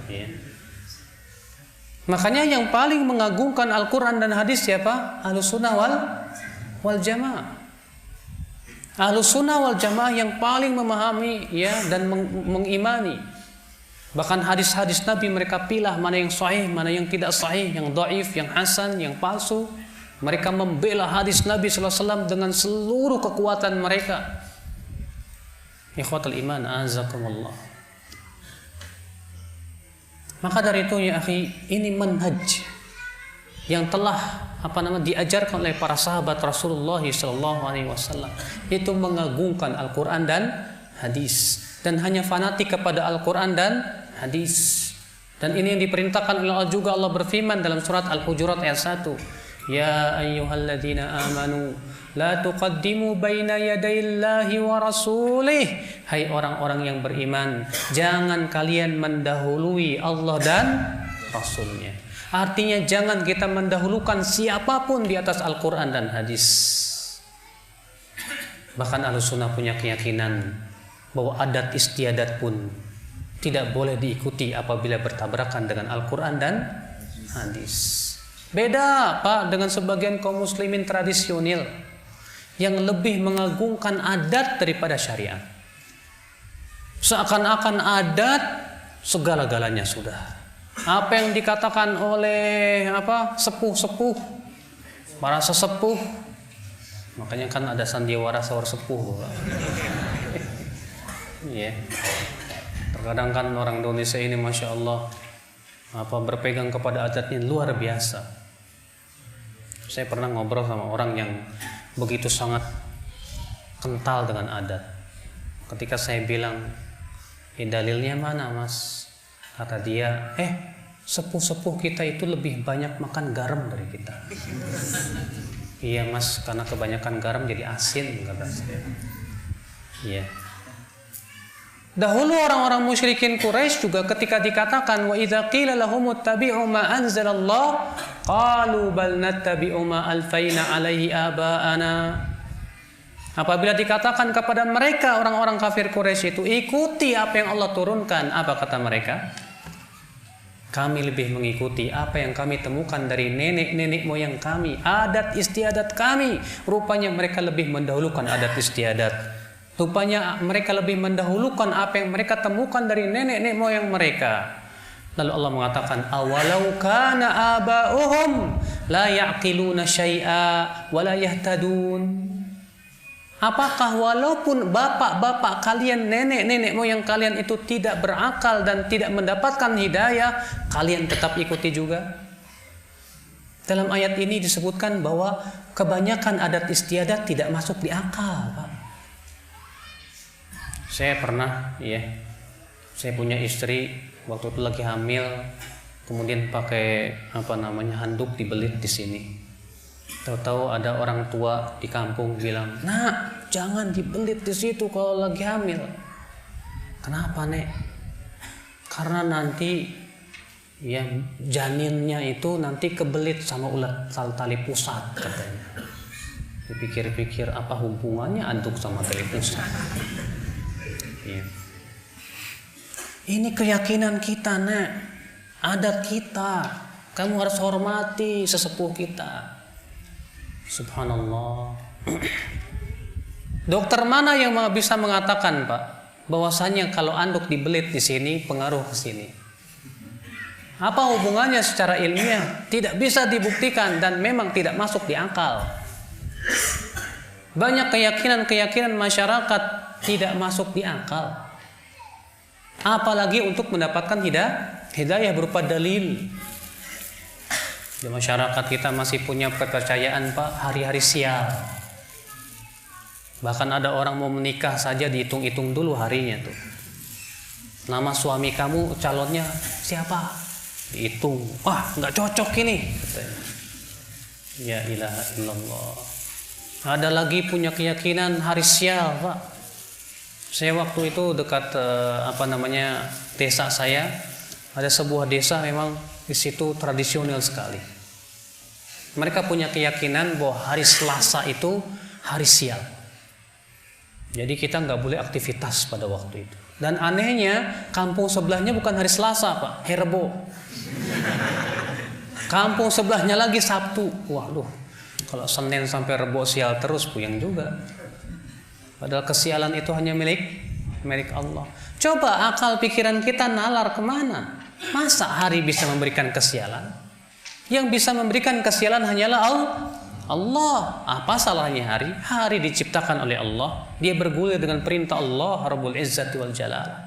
Ya. Makanya yang paling mengagungkan Al-Quran dan hadis siapa? Ahlussunnah wal jamaah. Ahlussunnah wal jamaah yang paling memahami ya dan mengimani. Bahkan hadis-hadis Nabi mereka pilah mana yang sahih, mana yang tidak sahih, yang dhaif, yang hasan, yang palsu. Mereka membela hadis Nabi sallallahu alaihi wasallam dengan seluruh kekuatan mereka. Ikhwatul iman, azakumullah. Maka dari itu ya akhi, ini manhaj yang telah diajarkan oleh para sahabat Rasulullah sallallahu alaihi wasallam, itu mengagungkan Al-Qur'an dan hadis dan hanya fanatik kepada Al-Qur'an dan hadis. Dan ini yang diperintahkan oleh Allah juga. Allah berfirman dalam surat Al-Hujurat ayat 1, ya ayyuhalladzina amanu la tuqaddimu baina yadayillahi wa rasulih. Hai orang-orang yang beriman, jangan kalian mendahului Allah dan Rasulnya. Artinya jangan kita mendahulukan siapapun di atas Al-Quran dan hadis. Bahkan Ahlussunnah punya keyakinan bahwa adat istiadat pun tidak boleh diikuti apabila bertabrakan dengan Al-Quran dan hadis. Beda Pak dengan sebagian kaum muslimin tradisional yang lebih mengagungkan adat daripada syariat. Seakan-akan adat segala-galanya sudah. Apa yang dikatakan oleh sepuh-sepuh, para sesepuh, makanya kan ada sandiwara sahur sepuh. Iya. Terkadang kan orang Indonesia ini masya Allah berpegang kepada adatnya luar biasa. Saya pernah ngobrol sama orang yang begitu sangat kental dengan adat. Ketika saya bilang, dalilnya mana mas? Kata dia, sepuh-sepuh kita itu lebih banyak makan garam dari kita. Iya mas, karena kebanyakan garam jadi asin, kata saya. Iya. Dahulu orang-orang musyrikin Quraisy juga ketika dikatakan wa idza qila lahum ittabi'u ma anzalallah qalu bal nattabi'u ma alfaina alaihi aba'ana. Apabila dikatakan kepada mereka orang-orang kafir Quraisy itu ikuti apa yang Allah turunkan, apa kata mereka? Kami lebih mengikuti apa yang kami temukan dari nenek-nenek moyang kami, adat istiadat kami. Rupanya mereka lebih mendahulukan adat istiadat. Rupanya mereka lebih mendahulukan apa yang mereka temukan dari nenek-nenek moyang mereka. Lalu Allah mengatakan, awalau kana aba'uhum la ya'qiluna syai'a wa la yahtadun. Apakah walaupun bapak-bapak kalian, nenek-nenek moyang kalian itu tidak berakal dan tidak mendapatkan hidayah, kalian tetap ikuti juga? Dalam ayat ini disebutkan bahwa kebanyakan adat istiadat tidak masuk di akal, Pak. Saya pernah, saya punya istri waktu itu lagi hamil, kemudian pakai handuk dibelit di sini. Tahu-tahu ada orang tua di kampung bilang, "Nak, jangan dibelit di situ kalau lagi hamil." Kenapa, Nek? Karena nanti janinnya itu nanti kebelit sama ulat tali pusat katanya. Dipikir-pikir apa hubungannya anduk sama tali pusat? Ini keyakinan kita, Nak. Adat kita. Kamu harus hormati sesepuh kita. Subhanallah. Dokter mana yang bisa mengatakan, Pak, bahwasanya kalau anduk dibelit di sini pengaruh ke sini? Apa hubungannya secara ilmiah? Tidak bisa dibuktikan dan memang tidak masuk di akal. Banyak keyakinan-keyakinan masyarakat tidak masuk di akal. Apalagi untuk mendapatkan hidayah berupa dalil. Di masyarakat kita masih punya kepercayaan, Pak, hari-hari sial. Bahkan ada orang mau menikah saja dihitung-hitung dulu harinya tuh. Nama suami kamu calonnya siapa? Dihitung. Wah, nggak cocok ini. Ya ilaha illallah. Ada lagi punya keyakinan hari sial, Pak. Saya waktu itu dekat desa saya, ada sebuah desa memang di situ tradisional sekali. Mereka punya keyakinan bahwa hari Selasa itu hari sial. Jadi kita nggak boleh aktivitas pada waktu itu. Dan anehnya kampung sebelahnya bukan hari Selasa, Pak, hari Rebo. Kampung sebelahnya lagi Sabtu. Waduh, kalau Senin sampai Rebo sial terus puyeng juga. Padahal kesialan itu hanya milik Allah. Coba akal pikiran kita nalar kemana? Masa hari bisa memberikan kesialan? Yang bisa memberikan kesialan hanyalah Allah. Apa salahnya hari? Hari diciptakan oleh Allah. Dia bergulir dengan perintah Allah Rabbul Izzati wal Jalal.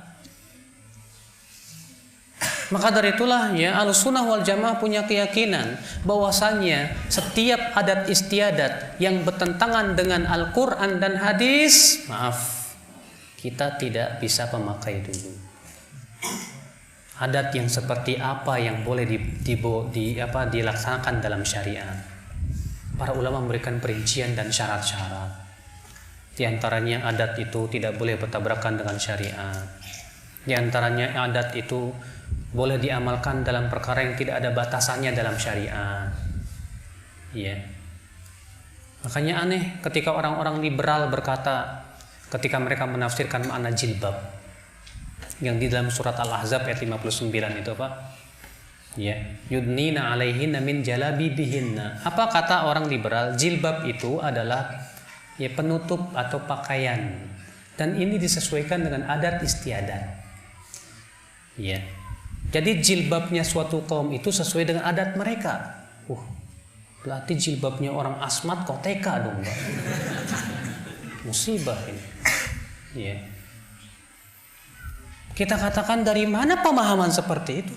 Maka dari itulah ya Ahlussunnah wal Jamaah punya keyakinan bahwasannya setiap adat istiadat yang bertentangan dengan Al-Qur'an dan hadis, maaf, kita tidak bisa memakai dulu. Adat yang seperti apa yang boleh dilaksanakan dalam syariat? Para ulama memberikan perincian dan syarat-syarat. Di antaranya adat itu tidak boleh bertabrakan dengan syariat. Di antaranya adat itu boleh diamalkan dalam perkara yang tidak ada batasannya dalam syariat. Ya. Makanya aneh ketika orang-orang liberal berkata ketika mereka menafsirkan makna jilbab yang di dalam surat Al-Ahzab ayat 59 itu, Pak. Ya, yudnina alaihinna min jalabibihinna. Apa kata orang liberal? Jilbab itu adalah ya penutup atau pakaian. Dan ini disesuaikan dengan adat istiadat. Ya. Jadi jilbabnya suatu kaum itu sesuai dengan adat mereka. Berarti jilbabnya orang asmat kok TK dong, Pak. Musibah ini. Ya. Kita katakan dari mana pemahaman seperti itu?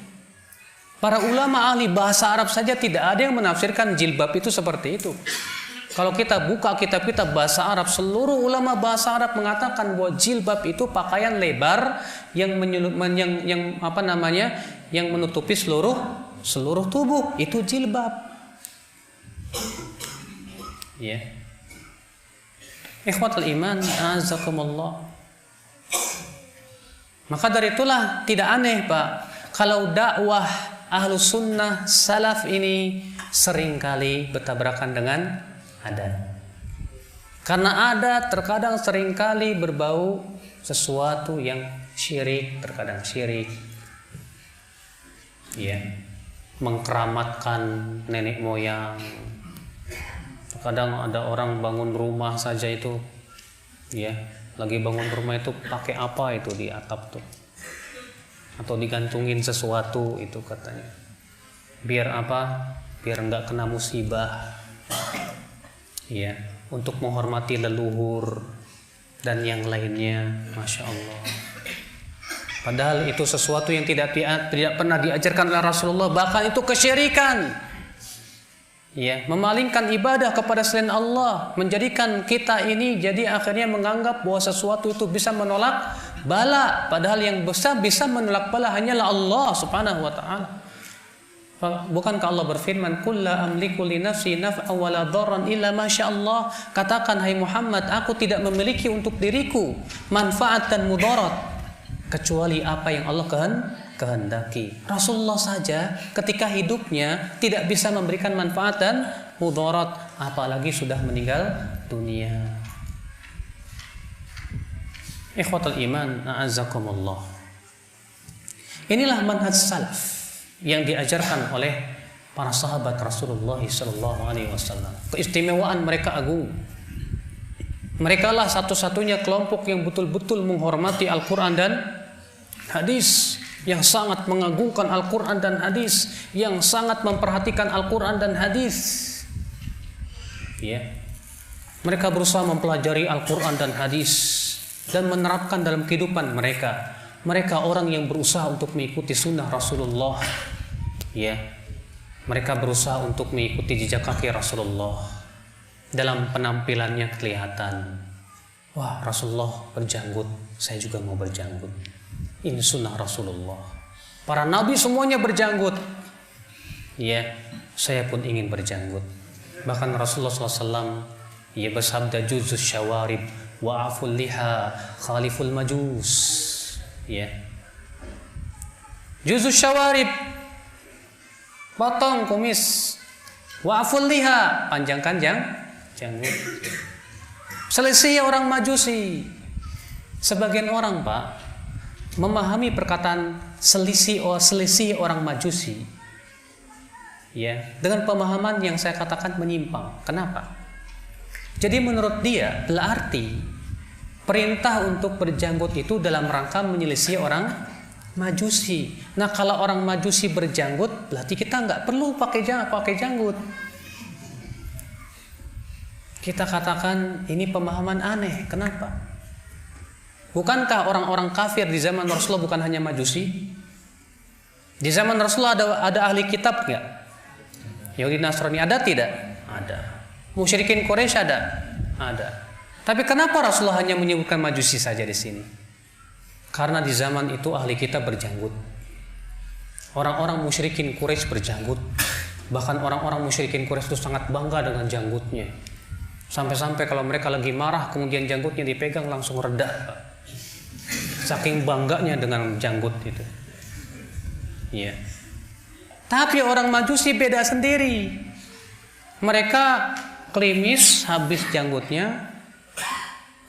Para ulama ahli bahasa Arab saja tidak ada yang menafsirkan jilbab itu seperti itu. Kalau kita buka kitab-kitab bahasa Arab, seluruh ulama bahasa Arab mengatakan bahwa jilbab itu pakaian lebar yang menutupi seluruh tubuh, itu jilbab. Ya. Ikhwatul iman, azakumullah. Maka dari itulah tidak aneh, Pak, kalau dakwah Ahlus Sunnah Salaf ini seringkali bertabrakan dengan adat. Karena adat terkadang seringkali berbau sesuatu yang syirik, terkadang syirik. Ya, mengkeramatkan nenek moyang. Terkadang ada orang bangun rumah saja itu, ya, lagi bangun rumah itu pakai apa itu di atap tuh, atau digantungin sesuatu itu katanya. Biar apa? Biar nggak kena musibah. Ya, untuk menghormati leluhur dan yang lainnya, masya Allah. Padahal itu sesuatu yang tidak pernah diajarkan oleh Rasulullah, bahkan itu kesyirikan. Ya, memalingkan ibadah kepada selain Allah, menjadikan kita ini jadi akhirnya menganggap bahwa sesuatu itu bisa menolak bala, padahal yang bisa menolak bala hanyalah Allah Subhanahu wa taala. Bukankah Allah berfirman, "Qul la amliku li nafsi naf'an wa la dharran illa ma syaa Allah." Katakan, hai Muhammad, aku tidak memiliki untuk diriku manfaat dan mudarat kecuali apa yang Allah kehendaki. Rasulullah saja ketika hidupnya tidak bisa memberikan manfaat dan mudarat, apalagi sudah meninggal dunia. Ikhwatul iman, a'azzakumullah. Inilah manhaj salaf yang diajarkan oleh para sahabat Rasulullah SAW. Keistimewaan mereka agung. Mereka lah satu-satunya kelompok yang betul-betul menghormati Al-Quran dan hadis, yang sangat mengagungkan Al-Quran dan hadis, yang sangat memperhatikan Al-Quran dan hadis. Ya. Mereka berusaha mempelajari Al-Quran dan hadis dan menerapkan dalam kehidupan mereka. Mereka orang yang berusaha untuk mengikuti sunnah Rasulullah. Ya, mereka berusaha untuk mengikuti jejak kaki Rasulullah. Dalam penampilannya kelihatan, wah, Rasulullah berjanggut, saya juga mau berjanggut. Ini sunnah Rasulullah. Para nabi semuanya berjanggut. Ya, saya pun ingin berjanggut. Bahkan Rasulullah SAW ia bersabda, juzus syawarib wa'aful liha khaliful majus. Ya, juzus syawarib, potong kumis, wa'aful liha, panjangkan janggut. Selisih orang Majusi. Sebagian orang, Pak, memahami perkataan selisih orang Majusi, ya, dengan pemahaman yang saya katakan menyimpang. Kenapa? Jadi menurut dia berarti perintah untuk berjanggut itu dalam rangka menyelisih orang Majusi. Nah, kalau orang Majusi berjanggut, berarti kita nggak perlu pakai janggut. Kita katakan ini pemahaman aneh. Kenapa? Bukankah orang-orang kafir di zaman Rasulullah bukan hanya Majusi? Di zaman Rasulullah ada ahli kitab nggak? Yahudi Nasrani ada tidak? Ada. Musyrikin Quraisy ada? Ada. Tapi kenapa Rasulullah hanya menyebutkan Majusi saja di sini? Karena di zaman itu ahli kitab berjanggut. Orang-orang musyrikin Quraisy berjanggut. Bahkan orang-orang musyrikin Quraisy itu sangat bangga dengan janggutnya. Sampai-sampai kalau mereka lagi marah, kemudian janggutnya dipegang langsung reda. Saking bangganya dengan janggut itu. Iya. Tapi orang Majusi beda sendiri. Mereka klimis, habis janggutnya,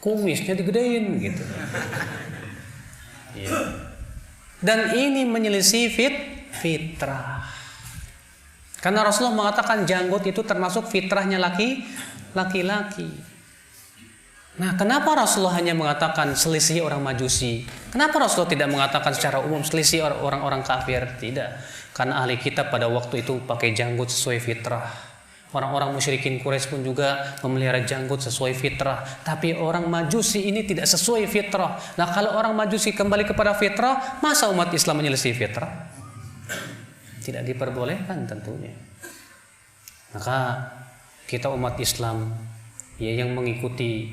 kumisnya digedein gitu. Ya. Dan ini menyelisih fitrah. Karena Rasulullah mengatakan janggut itu termasuk fitrahnya laki-laki. Nah, kenapa Rasulullah hanya mengatakan selisih orang Majusi? Kenapa Rasulullah tidak mengatakan secara umum selisih orang-orang kafir? Tidak. Karena ahli kitab pada waktu itu pakai janggut sesuai fitrah. Orang-orang musyrikin Quraisy pun juga memelihara janggut sesuai fitrah. Tapi orang Majusi ini tidak sesuai fitrah. Nah, kalau orang Majusi kembali kepada fitrah, masa umat Islam menyelisih fitrah? Tidak diperbolehkan tentunya. Maka kita umat Islam ya, yang mengikuti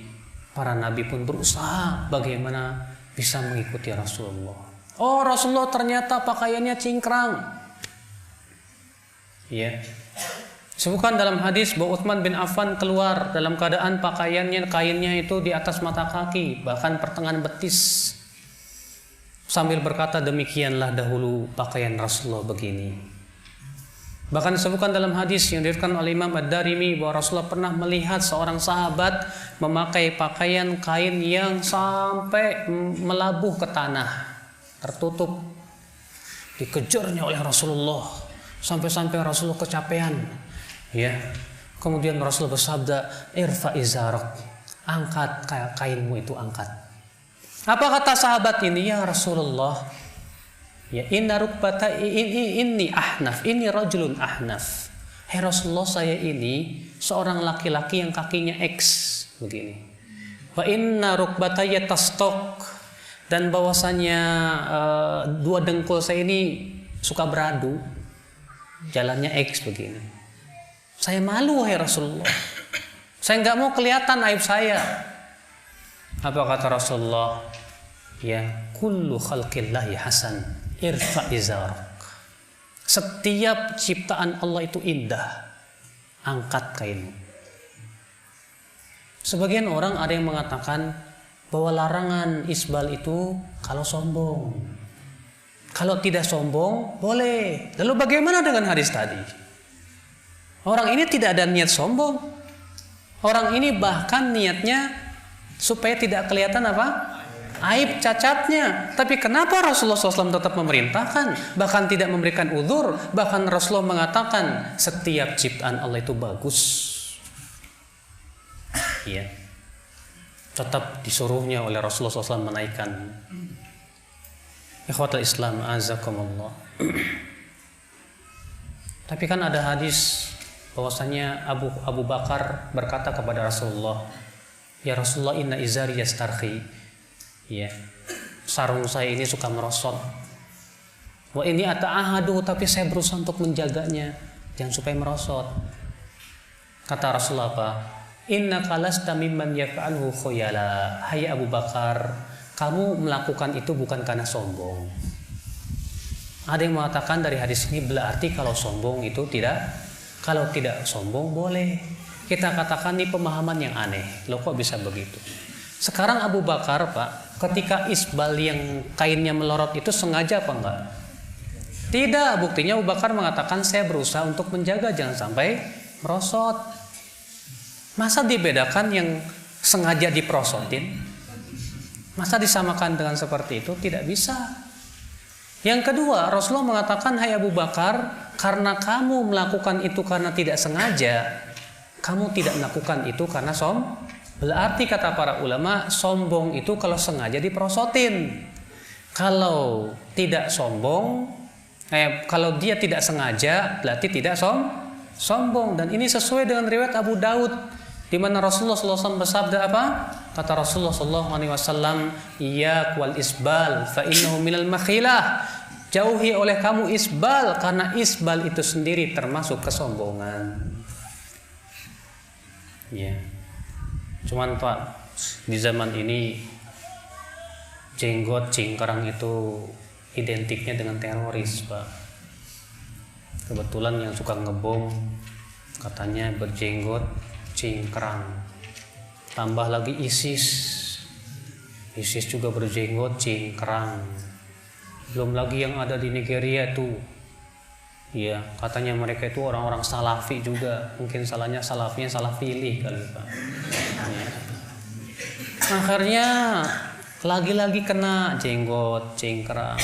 para nabi pun berusaha bagaimana bisa mengikuti Rasulullah. Oh, Rasulullah ternyata pakaiannya cingkrang. Ya. Sebutkan dalam hadis bahwa Utsman bin Affan keluar dalam keadaan kainnya itu di atas mata kaki, bahkan pertengahan betis, sambil berkata, demikianlah dahulu pakaian Rasulullah begini. Bahkan disebutkan dalam hadis yang diriwayatkan oleh Imam Ad-Darimi bahwa Rasulullah pernah melihat seorang sahabat memakai pakaian kain yang sampai melabuh ke tanah, tertutup. Dikejarnya oleh Rasulullah sampai-sampai Rasulullah kecapean. Ya, kemudian Rasul bersabda, irfa izarak, angkat kainmu itu, angkat. Apa kata sahabat ini? Ya Rasulullah, ya inna rukbata inni ahnaf, ini rajulun ahnaf. Hai Rasulullah, saya ini seorang laki-laki yang kakinya X begini. Wa inna rukbataya tastok, dan bahwasanya dua dengkul saya ini suka beradu, jalannya X begini. Saya malu, hai Rasulullah. Saya nggak mau kelihatan aib saya. Apa kata Rasulullah? Ya, kullu khalqillahi hasan, irfa izarak. Setiap ciptaan Allah itu indah, angkat kainmu. Sebagian orang ada yang mengatakan bahwa larangan isbal itu kalau sombong. Kalau tidak sombong, boleh. Lalu bagaimana dengan hadis tadi? Orang ini tidak ada niat sombong. Orang ini bahkan niatnya supaya tidak kelihatan apa? aib cacatnya. Tapi kenapa Rasulullah SAW tetap memerintahkan, bahkan tidak memberikan uzur? Bahkan Rasulullah mengatakan setiap ciptaan Allah itu bagus. Ya, tetap disuruhnya oleh Rasulullah SAW menaikkan. Ikhwatul Islam, azakumullah. Tapi kan ada hadis bahwasanya Abu Bakar berkata kepada Rasulullah, ya Rasulullah, inna izari yastarhi. Ya, sarung saya ini suka merosot. Wa ini ata'ahadu, tapi saya berusaha untuk menjaganya jangan supaya merosot. Kata Rasulullah apa? Inna kalasta mimman yaf'alhu khuyala. Hai Abu Bakar, kamu melakukan itu bukan karena sombong. Ada yang mengatakan dari hadis ini berarti kalau sombong itu tidak, kalau tidak sombong boleh. Kita katakan ini pemahaman yang aneh. Loh kok bisa begitu? Sekarang Abu Bakar, Pak, ketika isbal yang kainnya melorot itu sengaja apa enggak? Tidak, buktinya Abu Bakar mengatakan saya berusaha untuk menjaga jangan sampai merosot. Masa dibedakan yang sengaja diprosotin? Masa disamakan dengan seperti itu? Tidak bisa. Yang kedua, Rasulullah mengatakan, hai Abu Bakar, karena kamu melakukan itu karena tidak sengaja, kamu tidak melakukan itu karena berarti kata para ulama, sombong itu kalau sengaja diprosotin. Kalau tidak sombong, kalau dia tidak sengaja, berarti tidak sombong. Dan ini sesuai dengan riwayat Abu Daud, di mana Rasulullah SAW bersabda apa? Kata Rasulullah SAW, iyyak wal isbal, fa innahu minal makhilah. Jauhi oleh kamu isbal, karena isbal itu sendiri termasuk kesombongan. Ya. Cuman Pak, di zaman ini jenggot cingkrang itu identiknya dengan teroris, Pak. Kebetulan yang suka ngebom katanya berjenggot cingkrang. Tambah lagi ISIS juga berjenggot cingkrang. Belum lagi yang ada di Nigeria tuh, ya katanya mereka itu orang-orang Salafi juga. Mungkin salahnya Salafinya salah pilih kali Pak. Ya. Akhirnya lagi-lagi kena jenggot cingkrang,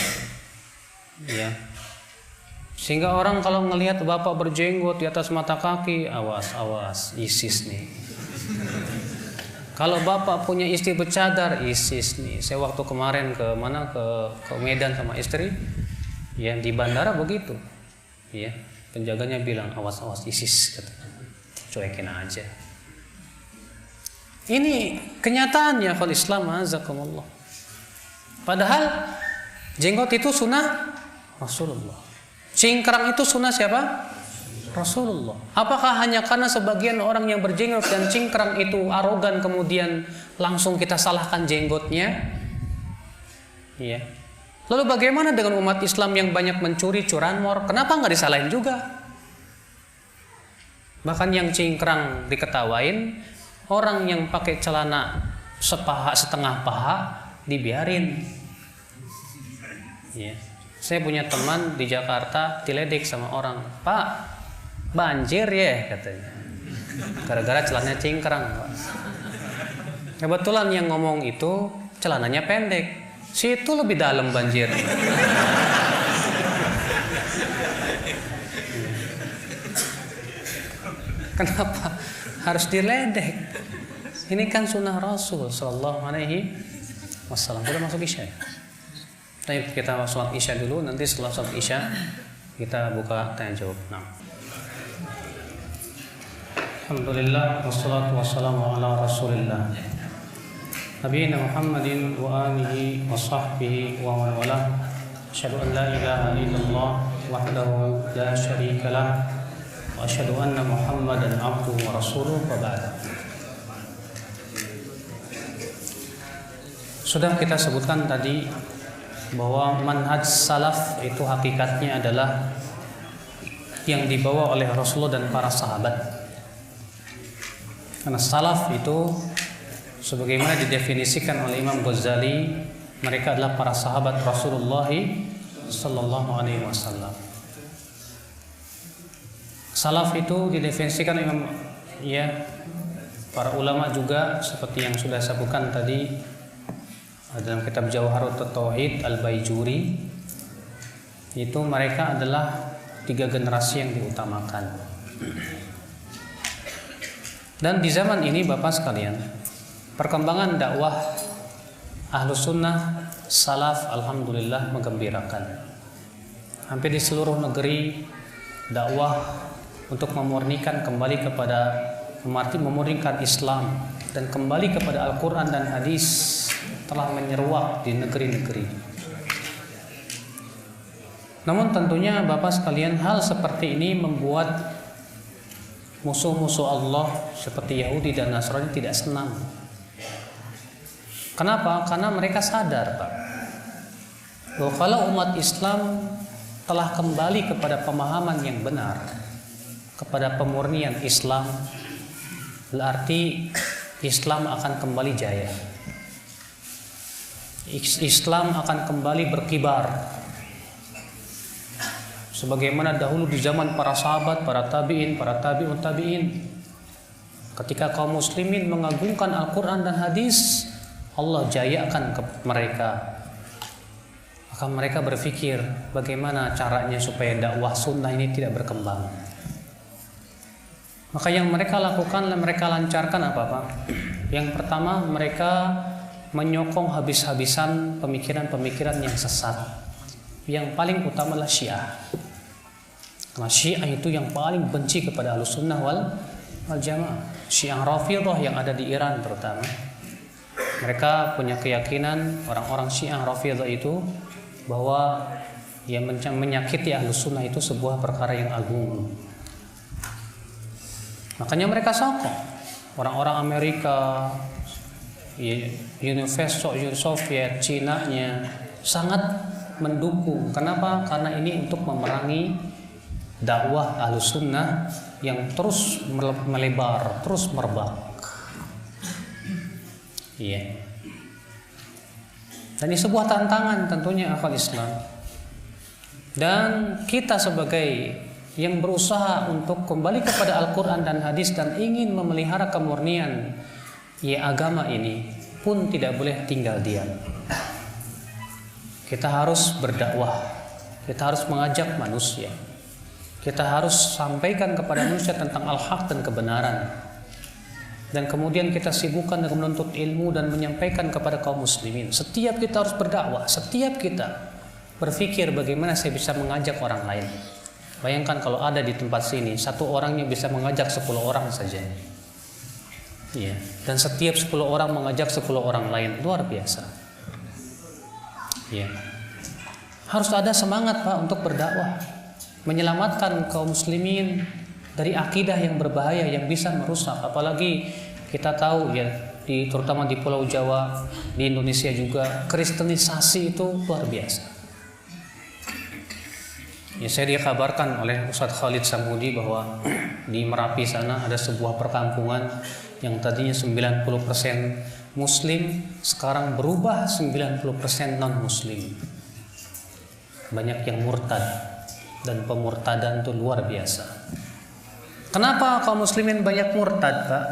ya. Sehingga orang kalau ngelihat bapak berjenggot di atas mata kaki, awas ISIS nih. Kalau bapak punya istri bercadar, ISIS nih. Saya waktu kemarin ke Medan sama istri, ya di bandara begitu, ya penjaganya bilang awas ISIS, katanya. Cuekin aja. Ini kenyataannya kalau Islam, azakumullah. Padahal jenggot itu sunnah Rasulullah. Cingkrang itu sunnah siapa? Rasulullah. Apakah hanya karena sebagian orang yang berjenggot dan cingkrang itu arogan kemudian langsung kita salahkan jenggotnya? Iya. Lalu bagaimana dengan umat Islam yang banyak mencuri, curanmor? Kenapa nggak disalahin juga? Bahkan yang cingkrang diketawain, orang yang pakai celana setengah paha dibiarin. Iya. Saya punya teman di Jakarta diledek sama orang, Pak, banjir ya katanya, gara-gara celananya cingkrang, Pak. Kebetulan yang ngomong itu celananya pendek, situ lebih dalam banjir. Kenapa harus diledek? Ini kan sunnah Rasul Sallallahu Alaihi Wasallam. Sudah masuk Isya. Baik, kita sholat Isya dulu. Nanti setelah sholat Isya kita buka tanya jawab. Nah. Alhamdulillah wassalatu wassalamu ala Rasulillah Nabiyina Muhammadin wa alihi wa sahbihi wa man wala. Asyhadu an la ilaha illallah wahdahu la syarika lah wa asyhadu anna Muhammadan abduhu wa rasuluh wa ba'd. Sudah kita sebutkan tadi bahwa manhaj salaf itu hakikatnya adalah yang dibawa oleh Rasulullah dan para sahabat. Karena salaf itu sebagaimana didefinisikan oleh Imam Ghazali, mereka adalah para sahabat Rasulullah sallallahu alaihi wasallam. Salaf itu didefinisikan Imam, ya, para ulama juga seperti yang sudah saya sebutkan tadi, dalam kitab Jawharut Tauhid Al-Baijuri, itu mereka adalah 3 generasi yang diutamakan. Dan di zaman ini Bapak sekalian, perkembangan dakwah Ahlus Sunnah Salaf alhamdulillah menggembirakan. Hampir di seluruh negeri dakwah untuk memurnikan kembali kepada memurnikan Islam dan kembali kepada Al-Quran dan Hadis telah menyeruak di negeri-negeri. Namun tentunya Bapak sekalian, hal seperti ini membuat musuh-musuh Allah seperti Yahudi dan Nasrani tidak senang. Kenapa? Karena mereka sadar, Pak, bahwa kalau umat Islam telah kembali kepada pemahaman yang benar, kepada pemurnian Islam, berarti Islam akan kembali jaya. Islam akan kembali berkibar sebagaimana dahulu di zaman para sahabat, para tabi'in, para tabi'un tabi'in. Ketika kaum muslimin mengagungkan Al-Quran dan Hadis, Allah jayakan ke mereka. Maka mereka berpikir bagaimana caranya supaya dakwah sunnah ini tidak berkembang. Maka yang mereka lakukan, mereka lancarkan apa Pak? Yang pertama, mereka menyokong habis-habisan pemikiran-pemikiran yang sesat. Yang paling utama adalah Syiah. Karena Syiah itu yang paling benci kepada Ahlus Sunnah wal Jamaah. Syiah Rafidhah yang ada di Iran terutama. Mereka punya keyakinan, orang-orang Syiah Rafidhah itu, bahwa yang menyakiti Ahlus Sunnah itu sebuah perkara yang agung. Makanya mereka sokong orang-orang Amerika, Uni Soviet, Cina-nya sangat mendukung. Kenapa? Karena ini untuk memerangi dakwah Ahlus Sunnah yang terus melebar, terus merebak. Iya. Dan ini sebuah tantangan tentunya akal Islam. Dan kita sebagai yang berusaha untuk kembali kepada Al-Quran dan Hadis dan ingin memelihara kemurnian agama ini pun tidak boleh tinggal diam. Kita harus berdakwah, kita harus mengajak manusia, kita harus sampaikan kepada manusia tentang al-haq dan kebenaran. Dan kemudian kita sibukkan dengan menuntut ilmu dan menyampaikan kepada kaum muslimin. Setiap kita harus berdakwah, setiap kita berpikir bagaimana saya bisa mengajak orang lain. Bayangkan kalau ada di tempat sini, satu orangnya bisa mengajak 10 orang saja. Ya. Dan setiap 10 orang mengajak 10 orang lain, luar biasa. Ya. Harus ada semangat Pak untuk berdakwah, menyelamatkan kaum muslimin dari akidah yang berbahaya yang bisa merusak. Apalagi kita tahu ya, terutama di Pulau Jawa, di Indonesia juga, kristenisasi itu luar biasa. Ya, saya dikabarkan oleh Ustadz Khalid Samudi bahwa di Merapi sana ada sebuah perkampungan yang tadinya 90% Muslim, sekarang berubah 90% non-Muslim. Banyak yang murtad, dan pemurtadan itu luar biasa. Kenapa kaum muslimin banyak murtad, Pak?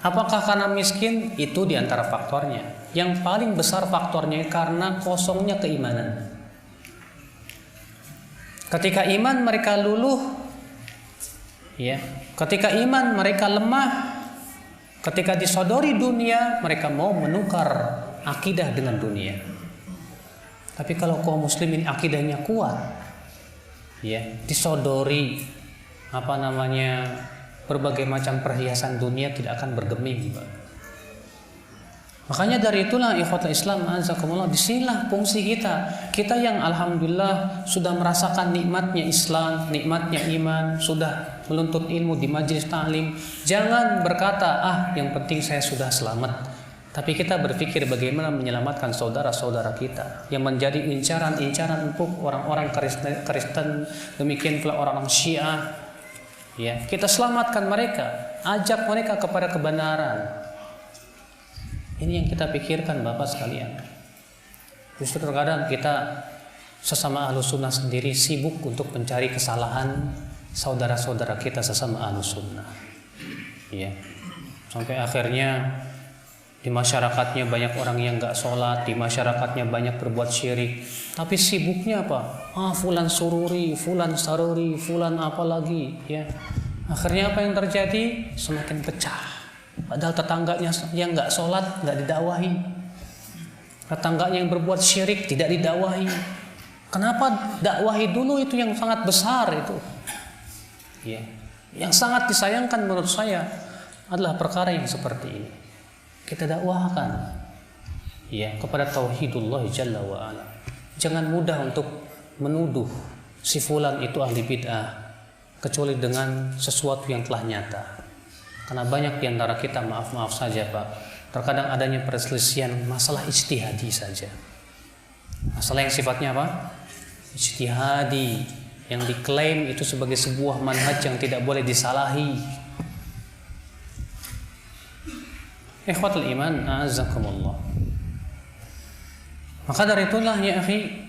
Apakah karena miskin? Itu diantara faktornya. Yang paling besar faktornya karena kosongnya keimanan. Ketika iman mereka luluh, ya, ketika iman mereka lemah, ketika disodori dunia, mereka mau menukar akidah dengan dunia. Tapi kalau kaum muslimin akidahnya kuat, ya, disodori berbagai macam perhiasan dunia, tidak akan bergeming, Pak. Makanya dari itulah ikhwatul Islam azakumullah, disinilah fungsi kita. Kita yang alhamdulillah sudah merasakan nikmatnya Islam, nikmatnya iman, sudah menuntut ilmu di majelis ta'lim. Jangan berkata, yang penting saya sudah selamat. Tapi kita berpikir bagaimana menyelamatkan saudara-saudara kita yang menjadi incaran-incaran untuk orang-orang Kristen, demikian pula orang-orang Syiah. Ya, kita selamatkan mereka, ajak mereka kepada kebenaran. Ini yang kita pikirkan Bapak sekalian. Justru terkadang kita sesama Ahlus Sunnah sendiri sibuk untuk mencari kesalahan saudara-saudara kita sesama Ahlus Sunnah. Ya. Sampai akhirnya Di masyarakatnya banyak orang yang nggak sholat, di masyarakatnya banyak berbuat syirik, tapi sibuknya apa? Fulan sururi, fulan saruri, fulan apa lagi, ya. Akhirnya apa yang terjadi? Semakin pecah. Padahal tetangganya yang nggak sholat nggak didakwahi, tetangganya yang berbuat syirik tidak didakwahi. Kenapa dakwahi dulu? Itu yang sangat besar itu, ya. Yang sangat disayangkan menurut saya adalah perkara yang seperti ini. Kita dakwahkan, ya, kepada tauhidullah jalla wa ala. Jangan mudah untuk menuduh si fulan itu ahli bid'ah kecuali dengan sesuatu yang telah nyata. Karena banyak di antara kita, maaf saja Pak, terkadang adanya perselisihan masalah ijtihadi saja. Masalah yang sifatnya apa? Ijtihadi, yang diklaim itu sebagai sebuah manhaj yang tidak boleh disalahi. Ikhwatul iman, a'azzakumullah. Maka dari itulah ya akhi,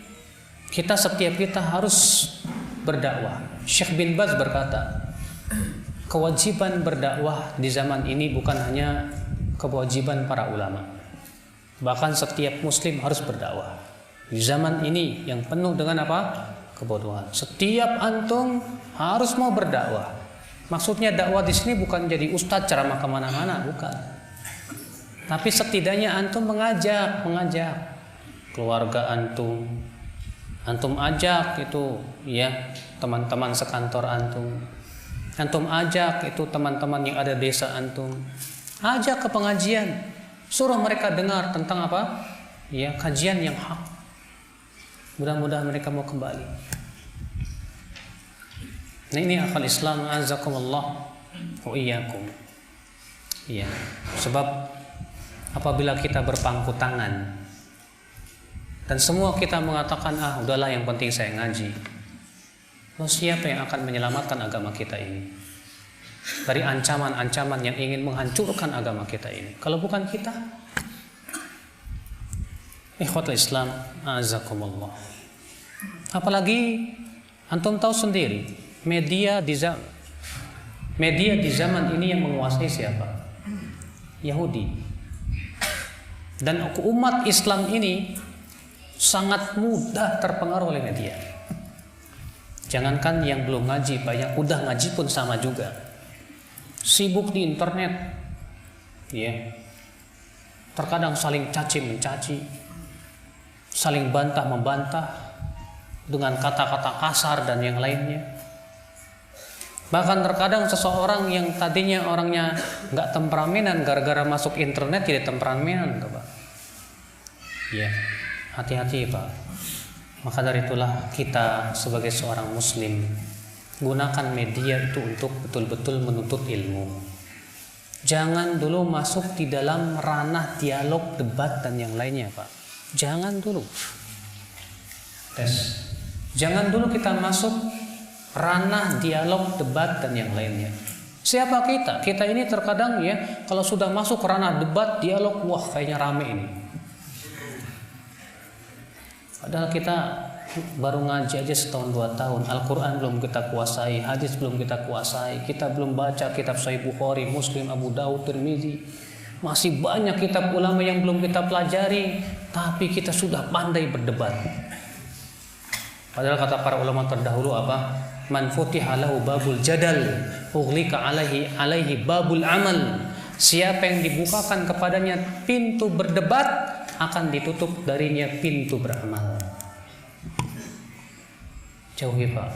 setiap kita harus berdakwah. Syekh bin Baz berkata, kewajiban berdakwah di zaman ini bukan hanya kewajiban para ulama. Bahkan setiap muslim harus berdakwah. Di zaman ini yang penuh dengan apa? Kebodohan. Setiap antum harus mau berdakwah. Maksudnya dakwah di sini bukan jadi ustadz ceramah kemana-mana, bukan. Tapi setidaknya antum mengajak keluarga antum ajak itu, ya, teman-teman sekantor antum ajak itu teman-teman yang ada desa antum, ajak ke pengajian, suruh mereka dengar tentang apa, ya, kajian yang hak. Mudah-mudahan mereka mau kembali. Nah ini akal Islam, azakumullah wa iyyakum. Iya, sebab apabila kita berpangku tangan dan semua kita mengatakan udahlah yang penting saya ngaji, lalu siapa yang akan menyelamatkan agama kita ini dari ancaman-ancaman yang ingin menghancurkan agama kita ini kalau bukan kita? Ikhwatul Islam, azakumullah. Apalagi antum tahu sendiri, media di zaman ini yang menguasai siapa? Yahudi. Dan umat Islam ini sangat mudah terpengaruh oleh media. Jangankan yang belum ngaji, banyak udah ngaji pun sama juga. Sibuk di internet, ya. Terkadang saling caci mencaci, saling bantah membantah dengan kata-kata kasar dan yang lainnya. Bahkan terkadang seseorang yang tadinya orangnya nggak temperamenan, gara-gara masuk internet jadi temperamenan, Pak. Ya, hati-hati Pak. Maka dari itulah kita sebagai seorang muslim gunakan media itu untuk betul-betul menuntut ilmu. Jangan dulu masuk di dalam ranah dialog, debat dan yang lainnya Pak. Jangan dulu. Jangan dulu kita masuk ranah dialog, debat dan yang lainnya. Siapa kita? Kita ini terkadang, ya, kalau sudah masuk ranah debat, dialog, wah kayaknya rame ini. Padahal kita baru ngaji aja setahun 2 tahun, Al-Quran belum kita kuasai, hadis belum kita kuasai, kita belum baca kitab Sahih Bukhari, Muslim, Abu Daud, Tirmizi. Masih banyak kitab ulama yang belum kita pelajari, tapi kita sudah pandai berdebat. Padahal kata para ulama terdahulu apa? Man futiha lahu babul jadal ughliqa alaihi babul amal. Siapa yang dibukakan kepadanya pintu berdebat, akan ditutup darinya pintu beramal. Jauhi Pak.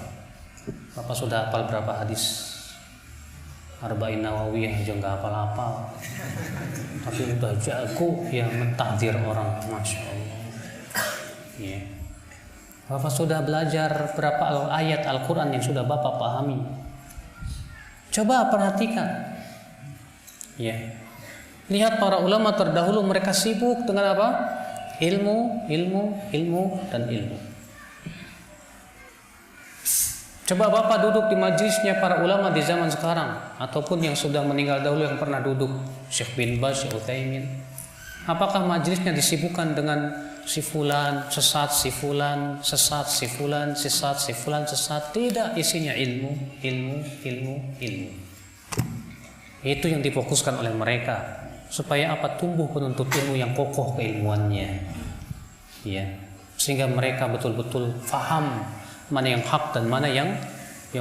Bapak sudah hafal berapa hadis? Arba'in Nawawiyah aja nggak hafal-hafal. Tapi udah jago yang mentahdir orang, Masya Allah. Ya. Bapak sudah belajar berapa ayat Al-Quran yang sudah Bapak pahami? Coba perhatikan. Ya. Lihat para ulama terdahulu, mereka sibuk dengan apa? Ilmu, dan ilmu. Coba Bapak duduk di majelisnya para ulama di zaman sekarang, ataupun yang sudah meninggal dahulu yang pernah duduk, Syekh bin Baz, Syekh Utsaimin. Apakah majelisnya disibukkan dengan si fulan sesat, si fulan sesat, si fulan sesat, si fulan sesat? Tidak, isinya ilmu. Itu yang difokuskan oleh mereka. supaya apa? Tumbuh penuntut ilmu yang kokoh keilmuannya, ya, sehingga mereka betul-betul faham mana yang hak dan mana yang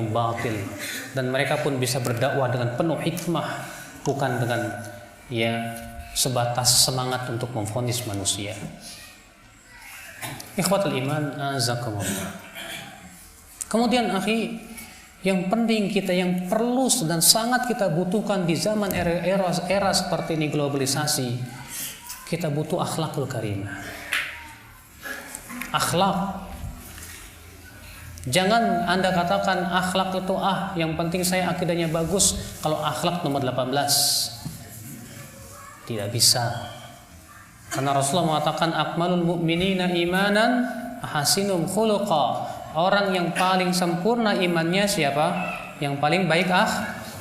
batil, dan mereka pun bisa berdakwah dengan penuh hikmah, bukan dengan ya sebatas semangat untuk memvonis manusia. Ikhwatul iman, azakumullah. Kemudian akhi, yang penting kita, yang perlu dan sangat kita butuhkan di zaman era seperti ini globalisasi, kita butuh akhlakul karimah. Akhlak. Jangan Anda katakan akhlak itu yang penting saya akidahnya bagus, kalau akhlak nomor 18. Tidak bisa. Karena Rasulullah mengatakan akmalul mu'minina imanan hasinum khuluqa. Orang yang paling sempurna imannya siapa? Yang paling baik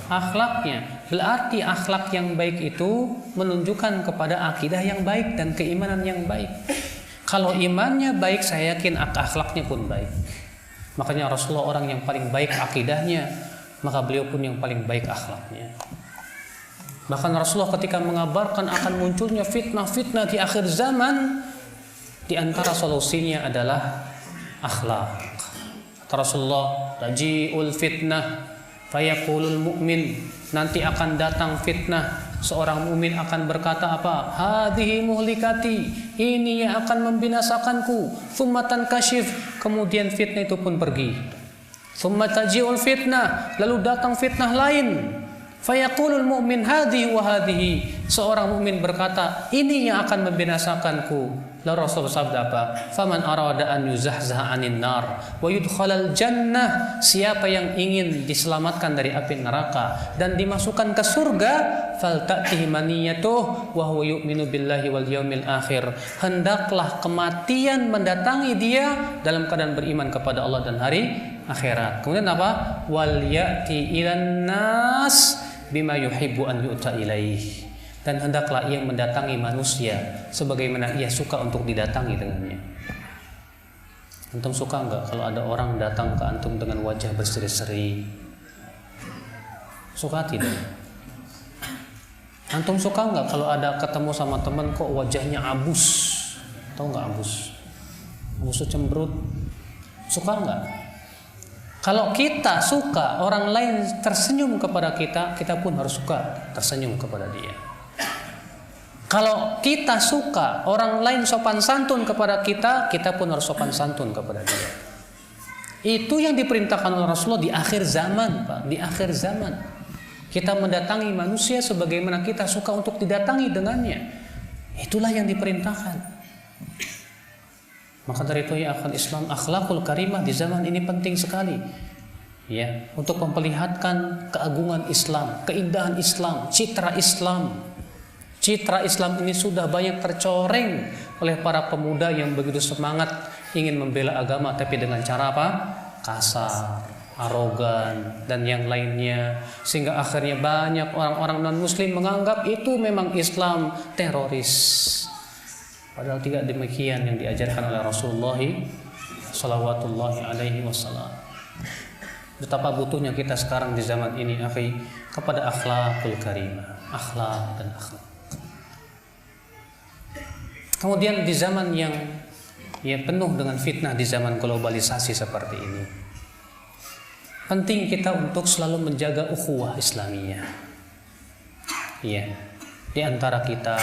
akhlaknya. Berarti akhlak yang baik itu menunjukkan kepada akidah yang baik dan keimanan yang baik. Kalau imannya baik, saya yakin akhlaknya pun baik. Makanya Rasulullah orang yang paling baik akidahnya, maka beliau pun yang paling baik akhlaknya. Bahkan Rasulullah ketika mengabarkan akan munculnya fitnah-fitnah di akhir zaman, di antara solusinya adalah akhlak. Rasulullah, taji'ul fitnah fayaqulul mu'min, nanti akan datang fitnah, seorang mukmin akan berkata apa? Hadhihi muhlikati, ini yang akan membinasakanku. Tsumma tankashif, kemudian fitnah itu pun pergi. Tsumma taji'ul fitnah, lalu datang fitnah lain. Fayaqulul mu'min hadhihi wa hadhihi, seorang mukmin berkata, ini yang akan membinasakanku. Lalu Rasul bersabda apa? Faman arada an yuzahzaha 'anil nar wa yudkhalal jannah, siapa yang ingin diselamatkan dari api neraka dan dimasukkan ke surga, falta'tihi maniyatuh wa huwa yu'minu billahi wal yaumil akhir, hendaklah kematian mendatangi dia dalam keadaan beriman kepada Allah dan hari akhirat. Kemudian apa? Wal ya'ti ilan nas bima yuhibbu an yu'ta ilaih, dan hendaklah ia mendatangi manusia sebagaimana ia suka untuk didatangi dengannya. Antum suka enggak kalau ada orang datang ke antum dengan wajah berseri-seri? Suka tidak? Antum suka enggak kalau ada ketemu sama teman kok wajahnya abus? Tahu enggak abus? Abus cemberut. Suka enggak? Kalau kita suka orang lain tersenyum kepada kita, kita pun harus suka tersenyum kepada dia. Kalau kita suka orang lain sopan santun kepada kita, kita pun harus sopan santun kepada dia. Itu yang diperintahkan oleh Rasulullah di akhir zaman, Pak. Di akhir zaman kita mendatangi manusia sebagaimana kita suka untuk didatangi dengannya. Itulah yang diperintahkan. Maka dari itu ya akhul Islam, akhlakul karimah di zaman ini penting sekali. Ya, untuk memperlihatkan keagungan Islam, keindahan Islam, citra Islam. Citra Islam ini sudah banyak tercoreng oleh para pemuda yang begitu semangat ingin membela agama, tapi dengan cara apa? Kasar, arogan, dan yang lainnya. Sehingga akhirnya banyak orang-orang non-muslim menganggap itu memang Islam teroris. Padahal tidak demikian yang diajarkan oleh Rasulullah sallallahu alaihi wasallam. Betapa butuhnya kita sekarang di zaman ini, akhi, kepada akhlakul karimah, akhlak dan akhlak. Kemudian di zaman yang penuh dengan fitnah, di zaman globalisasi seperti ini, penting kita untuk selalu menjaga ukhuwah Islamiyah. Ya, di antara kita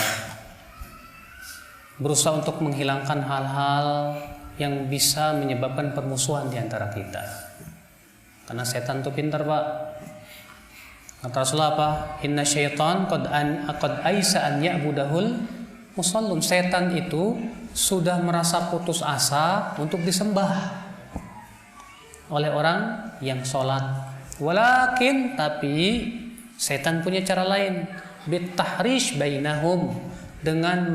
berusaha untuk menghilangkan hal-hal yang bisa menyebabkan permusuhan di antara kita. Karena setan itu pintar, Pak. Kata Rasulullah apa? Inna syaitan qad aisa an ya'budahul musallun. Setan itu sudah merasa putus asa untuk disembah oleh orang yang sholat. Walakin, tapi setan punya cara lain. Bitahrish bainahum, dengan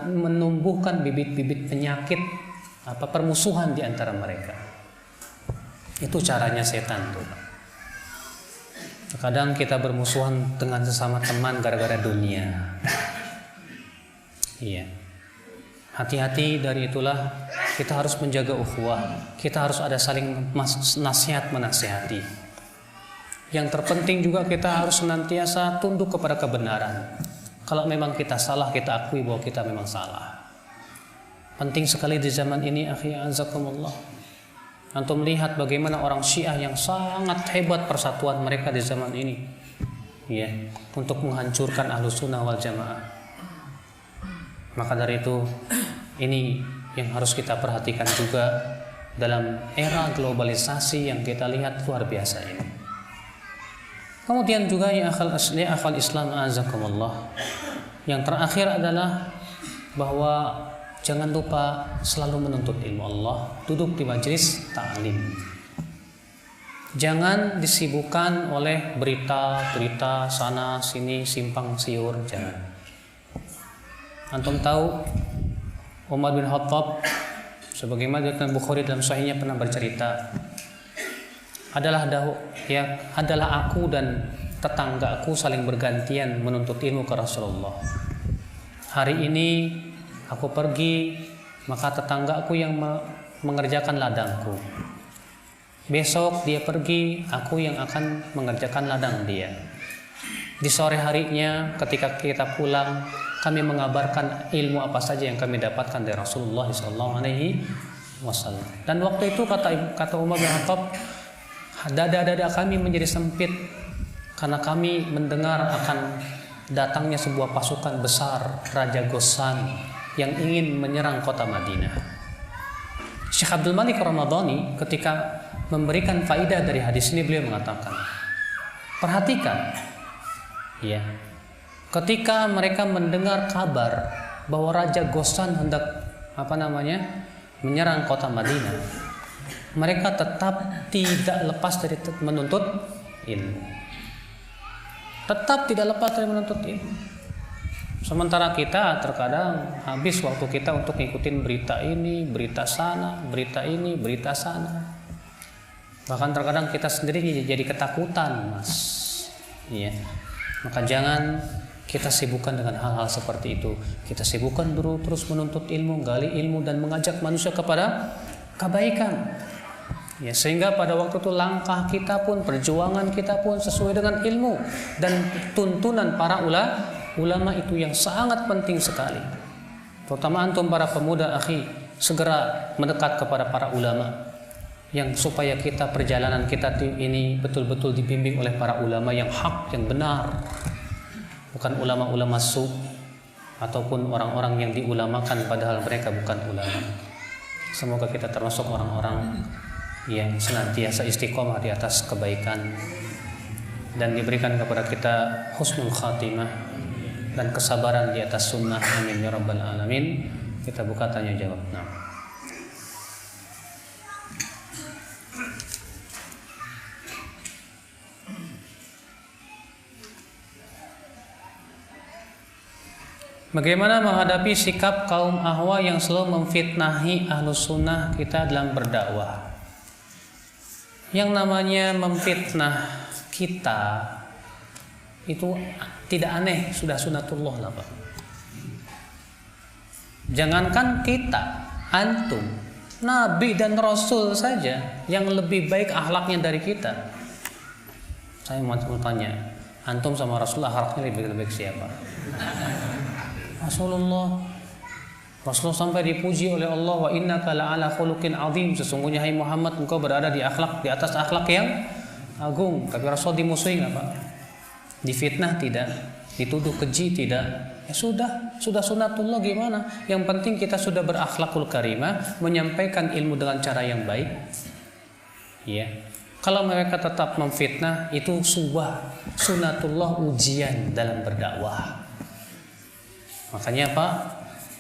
menumbuhkan bibit-bibit penyakit, permusuhan di antara mereka. Itu caranya setan tuh. Kadang kita bermusuhan dengan sesama teman gara-gara dunia. Iya. Hati-hati, dari itulah kita harus menjaga ukhuwah. Kita harus ada saling nasihat menasihati. Yang terpenting juga kita harus senantiasa tunduk kepada kebenaran. Kalau memang kita salah, kita akui bahwa kita memang salah. Penting sekali di zaman ini, akhi azakumullah. Antum melihat bagaimana orang Syiah yang sangat hebat persatuan mereka di zaman ini, ya, untuk menghancurkan Ahlus Sunnah wal Jamaah. Maka dari itu, ini yang harus kita perhatikan juga dalam era globalisasi yang kita lihat luar biasa ini. Kemudian juga ya akhal Islam azakumullah, yang terakhir adalah bahwa jangan lupa selalu menuntut ilmu Allah, duduk di majelis ta'lim. Jangan disibukkan oleh berita-berita sana sini simpang siur, jangan. Antum tahu Umar bin Khattab, sebagaimana diriwayatkan Bukhari dalam sahihnya, pernah bercerita, adalah aku dan tetanggaku saling bergantian menuntut ilmu ke Rasulullah. Hari ini aku pergi, maka tetanggaku yang mengerjakan ladangku. Besok dia pergi, aku yang akan mengerjakan ladang dia. Di sore harinya ketika kita pulang, kami mengabarkan ilmu apa saja yang kami dapatkan dari Rasulullah SAW. Dan waktu itu kata Umar bin Khattab, dada-dada kami menjadi sempit karena kami mendengar akan datangnya sebuah pasukan besar, Raja Ghassan, yang ingin menyerang kota Madinah. Syekh Abdul Malik Ramadhani ketika memberikan faidah dari hadis ini, beliau mengatakan, perhatikan, ya, ketika mereka mendengar kabar bahwa Raja Ghassan hendak menyerang kota Madinah, mereka tetap tidak lepas dari menuntut ilmu. Tetap tidak lepas dari menuntut ilmu. Sementara kita terkadang habis waktu kita untuk ngikutin berita ini, berita sana, berita ini, berita sana. Bahkan terkadang kita sendiri jadi ketakutan, Mas. Iya. Maka jangan kita sibukkan dengan hal-hal seperti itu. Kita sibukkan dulu terus menuntut ilmu, gali ilmu, dan mengajak manusia kepada kebaikan. Ya, sehingga pada waktu itu langkah kita pun, perjuangan kita pun sesuai dengan ilmu dan tuntunan para ulama itu yang sangat penting sekali. Terutama antum para pemuda, akhi, segera mendekat kepada para ulama, yang supaya kita perjalanan kita ini betul-betul dibimbing oleh para ulama yang hak, yang benar, bukan ulama-ulama su ataupun orang-orang yang diulamakan padahal mereka bukan ulama. Semoga kita termasuk orang-orang yang senantiasa istiqomah di atas kebaikan dan diberikan kepada kita husnul khatimah dan kesabaran di atas sunnah. Amin ya rabbal alamin. Kita buka tanya jawab. Nah, bagaimana menghadapi sikap kaum ahwa yang selalu memfitnahi ahlus sunnah kita dalam berdakwah? Yang namanya memfitnah kita itu tidak aneh, sudah sunatullah lah Pak. Jangankan kita, antum, Nabi dan Rasul saja yang lebih baik akhlaknya dari kita. Saya mau tanya, antum sama Rasulullah akhlaknya lebih baik siapa? Rasulullah sampai dipuji oleh Allah, wa innaka la'ala khuluqin azim, sesungguhnya hai Muhammad engkau berada di atas akhlak yang agung. Tapi Rasul dimusuhi enggak Pak? Difitnah tidak, dituduh keji tidak. Ya sudah sunatullah, gimana? Yang penting kita sudah berakhlakul karimah, menyampaikan ilmu dengan cara yang baik. Ya. Kalau mereka tetap memfitnah, itu sunatullah, ujian dalam berdakwah. Makanya Pak,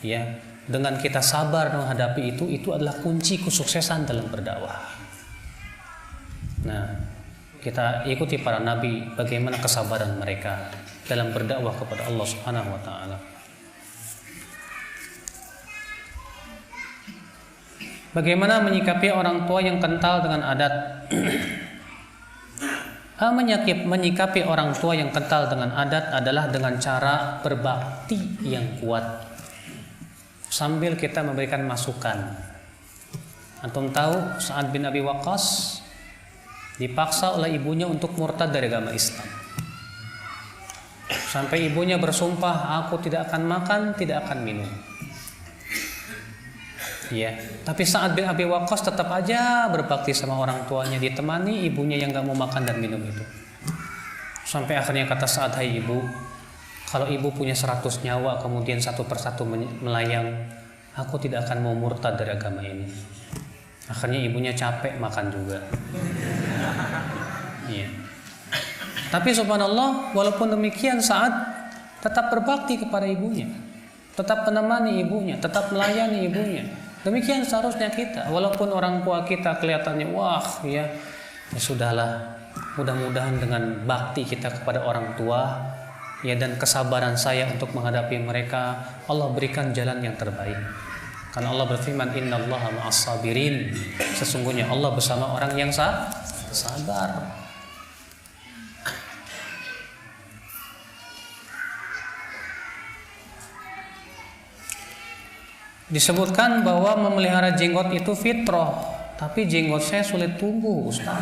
ya, dengan kita sabar menghadapi itu adalah kunci kesuksesan dalam berdakwah. Nah, kita ikuti para nabi, bagaimana kesabaran mereka dalam berdakwah kepada Allah Subhanahu wa taala. Bagaimana menyikapi orang tua yang kental dengan adat? Menyikapi orang tua yang kental dengan adat adalah dengan cara berbakti yang kuat, sambil kita memberikan masukan. Antum tahu Sa'ad bin Abi Waqqas dipaksa oleh ibunya untuk murtad dari agama Islam. Sampai ibunya bersumpah, aku tidak akan makan, tidak akan minum. Ya, tapi Sa'ad bin Abi Waqqas tetap aja berbakti sama orang tuanya, ditemani ibunya yang gak mau makan dan minum itu. Sampai akhirnya kata Sa'ad, hai ibu, kalau ibu punya 100 nyawa kemudian satu persatu melayang, aku tidak akan mau murtad dari agama ini. Akhirnya ibunya capek makan juga. Iya. Tapi subhanallah, walaupun demikian Sa'ad tetap berbakti kepada ibunya, tetap menemani ibunya, tetap melayani ibunya. Demikian seharusnya kita, walaupun orang tua kita kelihatannya wah ya sudahlah, mudah-mudahan dengan bakti kita kepada orang tua ya dan kesabaran saya untuk menghadapi mereka, Allah berikan jalan yang terbaik. Karena Allah berfirman, innallaha ma'as sabirin, sesungguhnya Allah bersama orang yang sabar. Disebutkan bahwa memelihara jenggot itu fitrah, tapi jenggot saya sulit tumbuh, Ustaz.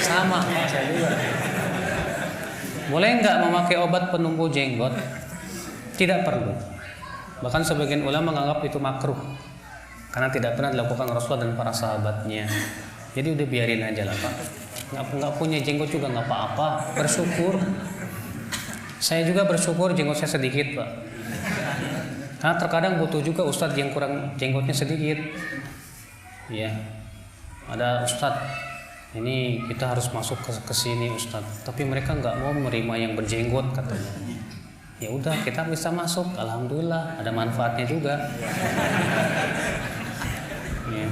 Sama, saya juga. Boleh nggak memakai obat penumbuh jenggot? Tidak perlu. Bahkan sebagian ulama menganggap itu makruh, karena tidak pernah dilakukan Rasulullah dan para sahabatnya. Jadi udah biarin aja lah Pak. Nggak punya jenggot juga nggak apa-apa. Bersyukur. Saya juga bersyukur jenggot saya sedikit Pak. Karena terkadang butuh juga ustadz yang kurang jenggotnya sedikit. Ya, ada ustadz, ini kita harus masuk ke sini ustadz. Tapi mereka nggak mau menerima yang berjenggot katanya. Ya udah, kita bisa masuk, alhamdulillah, ada manfaatnya juga. Ya.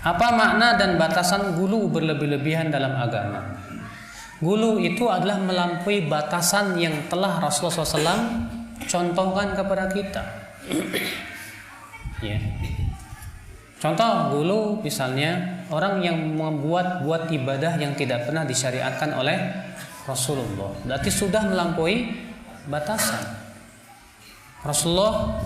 Apa makna dan batasan gulu berlebih-lebihan dalam agama? Gulu itu adalah melampaui batasan yang telah Rasulullah SAW contohkan kepada kita. Ya. Contoh gulu misalnya orang yang membuat ibadah yang tidak pernah disyariatkan oleh Rasulullah, berarti sudah melampaui batasan. Rasulullah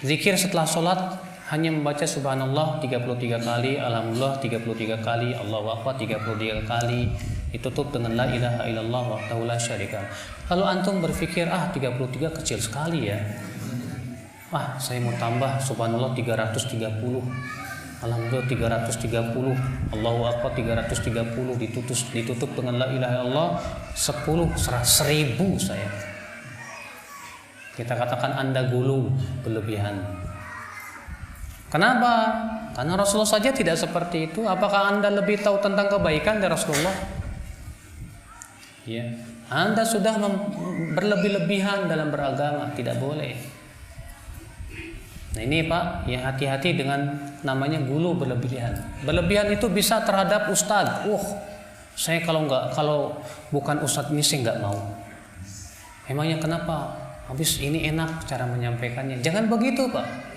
zikir setelah sholat hanya membaca subhanallah 33 kali, alhamdulillah 33 kali, Allahu akbar 33 kali, ditutup dengan la ilaha illallah wahdahu la syarika. Lalu antum berpikir 33 kecil sekali ya. Saya mau tambah subhanallah 330, alhamdulillah 330, Allahu akbar 330, ditutup dengan la ilaha illallah 1000 saya. Kita katakan Anda gulu berlebihan. Kenapa? Karena Rasulullah saja tidak seperti itu. Apakah Anda lebih tahu tentang kebaikan dari Rasulullah? Ya, Anda sudah berlebih-lebihan dalam beragama, tidak boleh. Nah ini Pak, ya hati-hati dengan namanya gulu berlebihan. Berlebihan itu bisa terhadap ustadz. Saya kalau bukan ustadz ini saya nggak mau. Emangnya kenapa? Habis ini enak cara menyampaikannya. Jangan begitu Pak.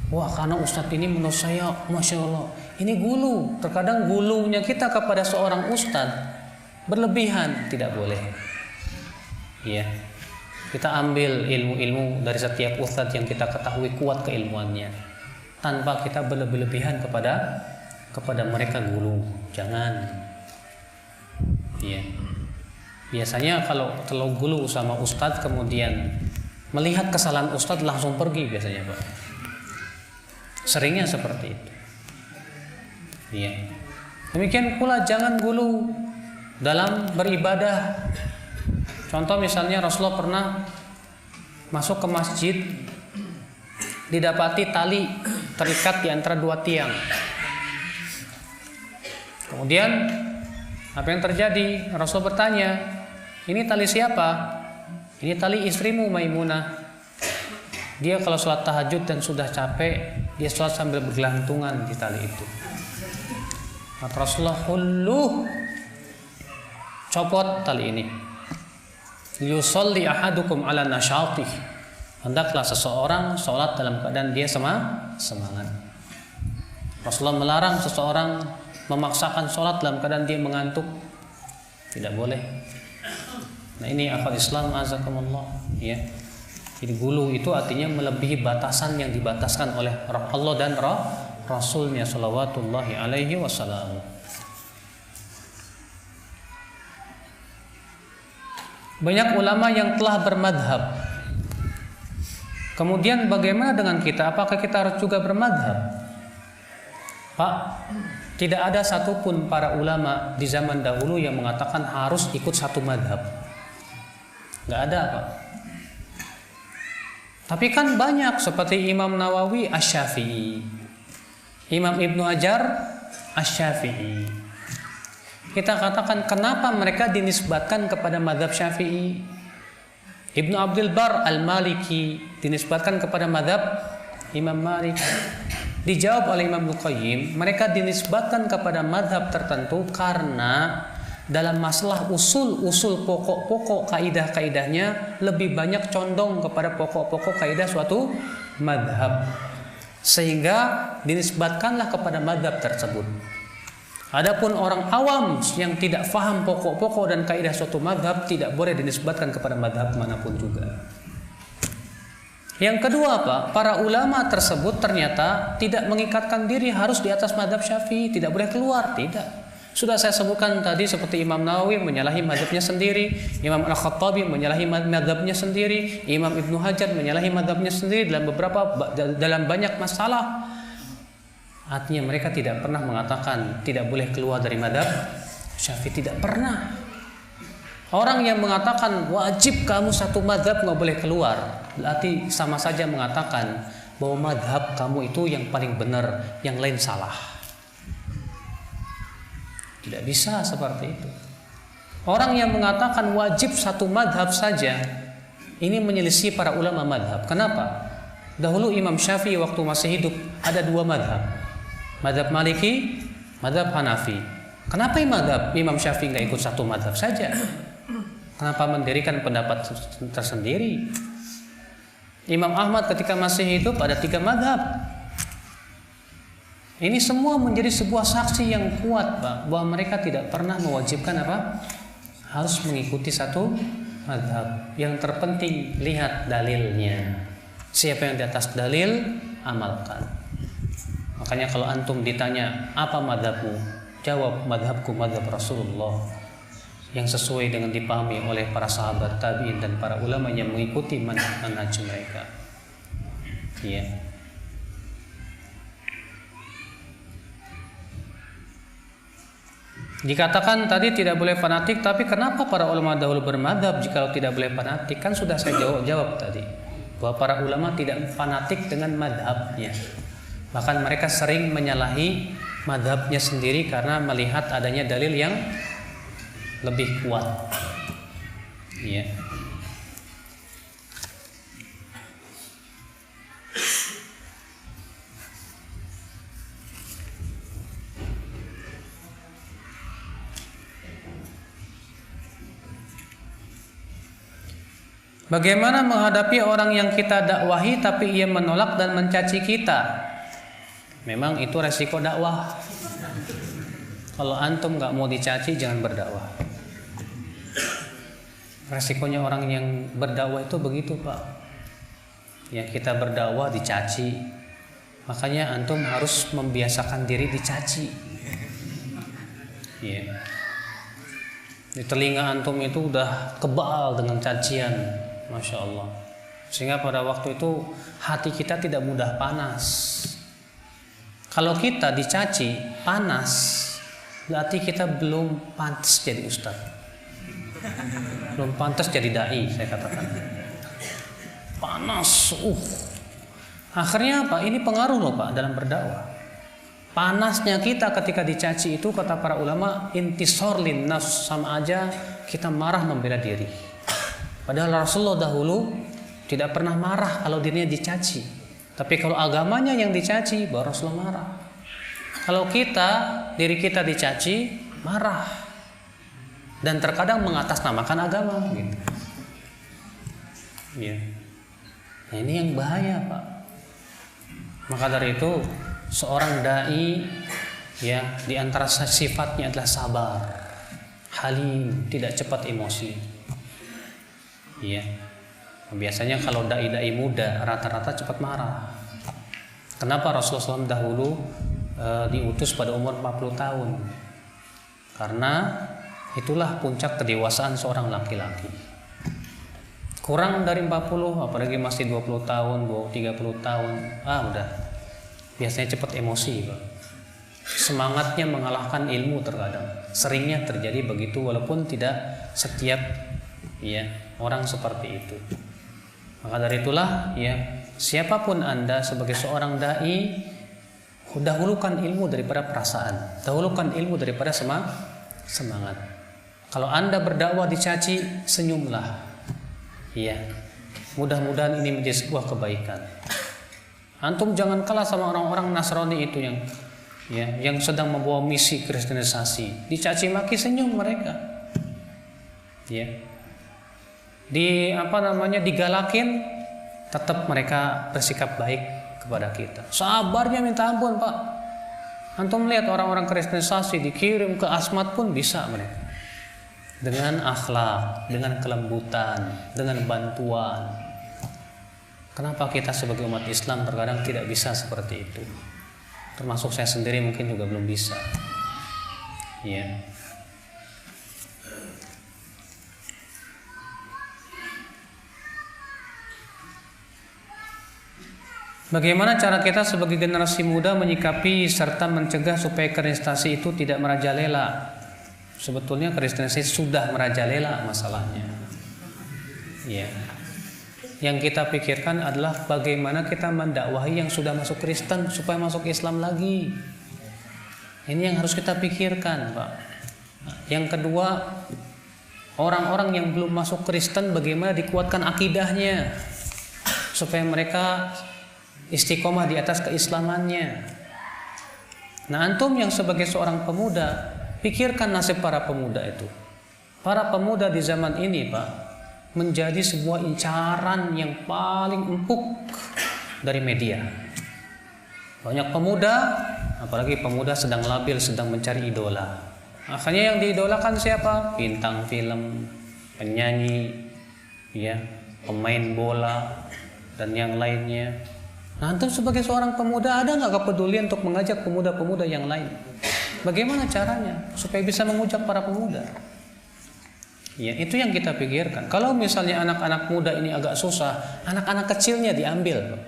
Karena ustadz ini menurut saya, masya Allah, ini gulu. Terkadang gulunya kita kepada seorang ustadz berlebihan, tidak boleh. Ya, kita ambil ilmu-ilmu dari setiap ustadz yang kita ketahui kuat keilmuannya, tanpa kita berlebih-lebihan kepada mereka gulu. Jangan. Ya. Biasanya kalau terlalu gulu sama ustadz kemudian melihat kesalahan ustadz langsung pergi biasanya Pak. Seringnya seperti itu. Ya. Demikian pula jangan gulu dalam beribadah. Contoh misalnya Rasulullah pernah masuk ke masjid, didapati tali terikat di antara dua tiang. Kemudian apa yang terjadi? Rasul bertanya, ini tali siapa? Ini tali istrimu Maimunah. Dia kalau sholat tahajud dan sudah capek, dia sholat sambil bergelantungan di tali itu. Maka Rasulullah copot tali ini. Yusolli ahadukum ala nasyatih. Hendaklah seseorang sholat dalam keadaan dia semangat. Rasulullah melarang seseorang memaksakan sholat dalam keadaan dia mengantuk. Tidak boleh. Nah ini akal Islam azakumullah. Ya. Jadi gulu itu artinya melebihi batasan yang dibataskan oleh Allah dan Rasulnya sallallahu alaihi wasallam. Banyak ulama yang telah bermadhab. Kemudian bagaimana dengan kita? Apakah kita harus juga bermadhab? Pak, tidak ada satupun para ulama di zaman dahulu yang mengatakan harus ikut satu madhab. Nggak ada, Pak. Tapi kan banyak seperti Imam Nawawi Asy-Syafi'i, Imam Ibnu Hajar Asy-Syafi'i. Kita katakan kenapa mereka dinisbatkan kepada madhab Syafi'i. Ibnu Abdul Bar Al-Maliki dinisbatkan kepada madhab Imam Malik. Dijawab oleh Imam Al-Qayyim, mereka dinisbatkan kepada madhab tertentu karena dalam masalah usul-usul pokok-pokok kaidah-kaidahnya lebih banyak condong kepada pokok-pokok kaidah suatu madhab, sehingga dinisbatkanlah kepada madhab tersebut. Adapun orang awam yang tidak faham pokok-pokok dan kaidah suatu madhab tidak boleh dinisbatkan kepada madhab manapun juga. Yang kedua, Pak, para ulama tersebut ternyata tidak mengikatkan diri harus di atas madhab Syafi'i, tidak boleh keluar, tidak. Sudah saya sebutkan tadi seperti Imam Nawawi menyalahi madhabnya sendiri, Imam Al-Khattabi menyalahi madhabnya sendiri, Imam Ibnu Hajar menyalahi madhabnya sendiri dalam banyak masalah. Artinya mereka tidak pernah mengatakan tidak boleh keluar dari madhab Syafi'i, tidak pernah. Orang yang mengatakan wajib kamu satu madhab nggak boleh keluar, berarti sama saja mengatakan bahwa madhab kamu itu yang paling benar, yang lain salah. Tidak bisa seperti itu. Orang yang mengatakan wajib satu madhab saja, ini menyelisih para ulama madhab. Kenapa? Dahulu Imam Syafi'i waktu masih hidup ada dua madhab, madhab Maliki, madhab Hanafi. Kenapa Imam Syafi'i nggak ikut satu madhab saja? Kenapa mendirikan pendapat tersendiri? Imam Ahmad ketika masih hidup ada 3 madhab. Ini semua menjadi sebuah saksi yang kuat, Pak, bahwa mereka tidak pernah mewajibkan apa? Harus mengikuti satu madhab. Yang terpenting lihat dalilnya. Siapa yang di atas dalil, amalkan. Makanya kalau antum ditanya apa madhabmu, jawab madhabku madhab Rasulullah, yang sesuai dengan dipahami oleh para sahabat tabi'in dan para ulama yang mengikuti manhaj mereka. Iya. Dikatakan tadi tidak boleh fanatik, tapi kenapa para ulama dahulu bermadhab jika tidak boleh fanatik? Kan sudah saya jawab tadi bahwa para ulama tidak fanatik dengan madhabnya. Bahkan mereka sering menyalahi madhabnya sendiri karena melihat adanya dalil yang lebih kuat. Iya. Bagaimana menghadapi orang yang kita dakwahi tapi ia menolak dan mencaci kita? Memang itu resiko dakwah. Kalau antum nggak mau dicaci, jangan berdakwah. Resikonya orang yang berdakwah itu begitu, Pak. Ya, kita berdakwah dicaci. Makanya antum harus membiasakan diri dicaci. Ya. Di telinga antum itu udah kebal dengan cacian, Masya Allah. Sehingga pada waktu itu hati kita tidak mudah panas. Kalau kita dicaci panas, berarti kita belum pantas jadi ustadz, belum pantas jadi dai, saya katakan. Panas, akhirnya apa? Ini pengaruh loh, Pak, dalam berdakwah. Panasnya kita ketika dicaci itu, kata para ulama, intisor lin nafs, sama aja kita marah membela diri. Padahal Rasulullah dahulu tidak pernah marah kalau dirinya dicaci. Tapi kalau agamanya yang dicaci, baru Rasulullah marah. Kalau diri kita dicaci, marah. Dan terkadang mengatasnamakan agama, gitu. Ya. Nah, ini yang bahaya, Pak. Maka dari itu, seorang dai, ya, di antara sifatnya adalah sabar, halim, tidak cepat emosi. Ya. Biasanya kalau dai-dai muda rata-rata cepat marah. Kenapa Rasulullah SAW dahulu diutus pada umur 40 tahun? Karena itulah puncak kedewasaan seorang laki-laki. Kurang dari 40, apalagi masih 20 tahun, 30 tahun, udah. Biasanya cepat emosi, Pak. Semangatnya mengalahkan ilmu terkadang. Seringnya terjadi begitu walaupun tidak setiap orang seperti itu. Maka dari itulah siapapun Anda sebagai seorang dai, dahulukan ilmu daripada perasaan, dahulukan ilmu daripada semangat. Kalau Anda berdakwah dicaci, senyumlah. Mudah-mudahan ini menjadi sebuah kebaikan. Antum jangan kalah sama orang-orang Nasrani itu yang sedang membawa misi kristenisasi. Dicaci maki, senyum mereka. Digalakin, tetap mereka bersikap baik kepada kita. Sabarnya minta ampun, Pak. Antum lihat orang-orang kristenisasi dikirim ke asmat pun bisa mereka. Dengan akhlak, dengan kelembutan, dengan bantuan. Kenapa kita sebagai umat Islam terkadang tidak bisa seperti itu? Termasuk saya sendiri mungkin juga belum bisa. Bagaimana cara kita sebagai generasi muda menyikapi serta mencegah supaya kristenisasi itu tidak merajalela? Sebetulnya kristenisasi sudah merajalela masalahnya. Yang kita pikirkan adalah bagaimana kita mendakwahi yang sudah masuk Kristen supaya masuk Islam lagi. Ini yang harus kita pikirkan, Pak. Yang kedua, orang-orang yang belum masuk Kristen bagaimana dikuatkan akidahnya supaya mereka istiqomah di atas keislamannya. Nah, antum yang sebagai seorang pemuda, pikirkan nasib para pemuda itu. Para pemuda di zaman ini, Pak, menjadi sebuah incaran yang paling empuk dari media. Banyak pemuda, apalagi pemuda sedang labil, sedang mencari idola. Akhirnya yang diidolakan siapa? Bintang film, penyanyi, pemain bola, dan yang lainnya. Nah, antum sebagai seorang pemuda ada nggak kepedulian untuk mengajak pemuda-pemuda yang lain? Bagaimana caranya supaya bisa mengujak para pemuda? Itu yang kita pikirkan. Kalau misalnya anak-anak muda ini agak susah, anak-anak kecilnya diambil.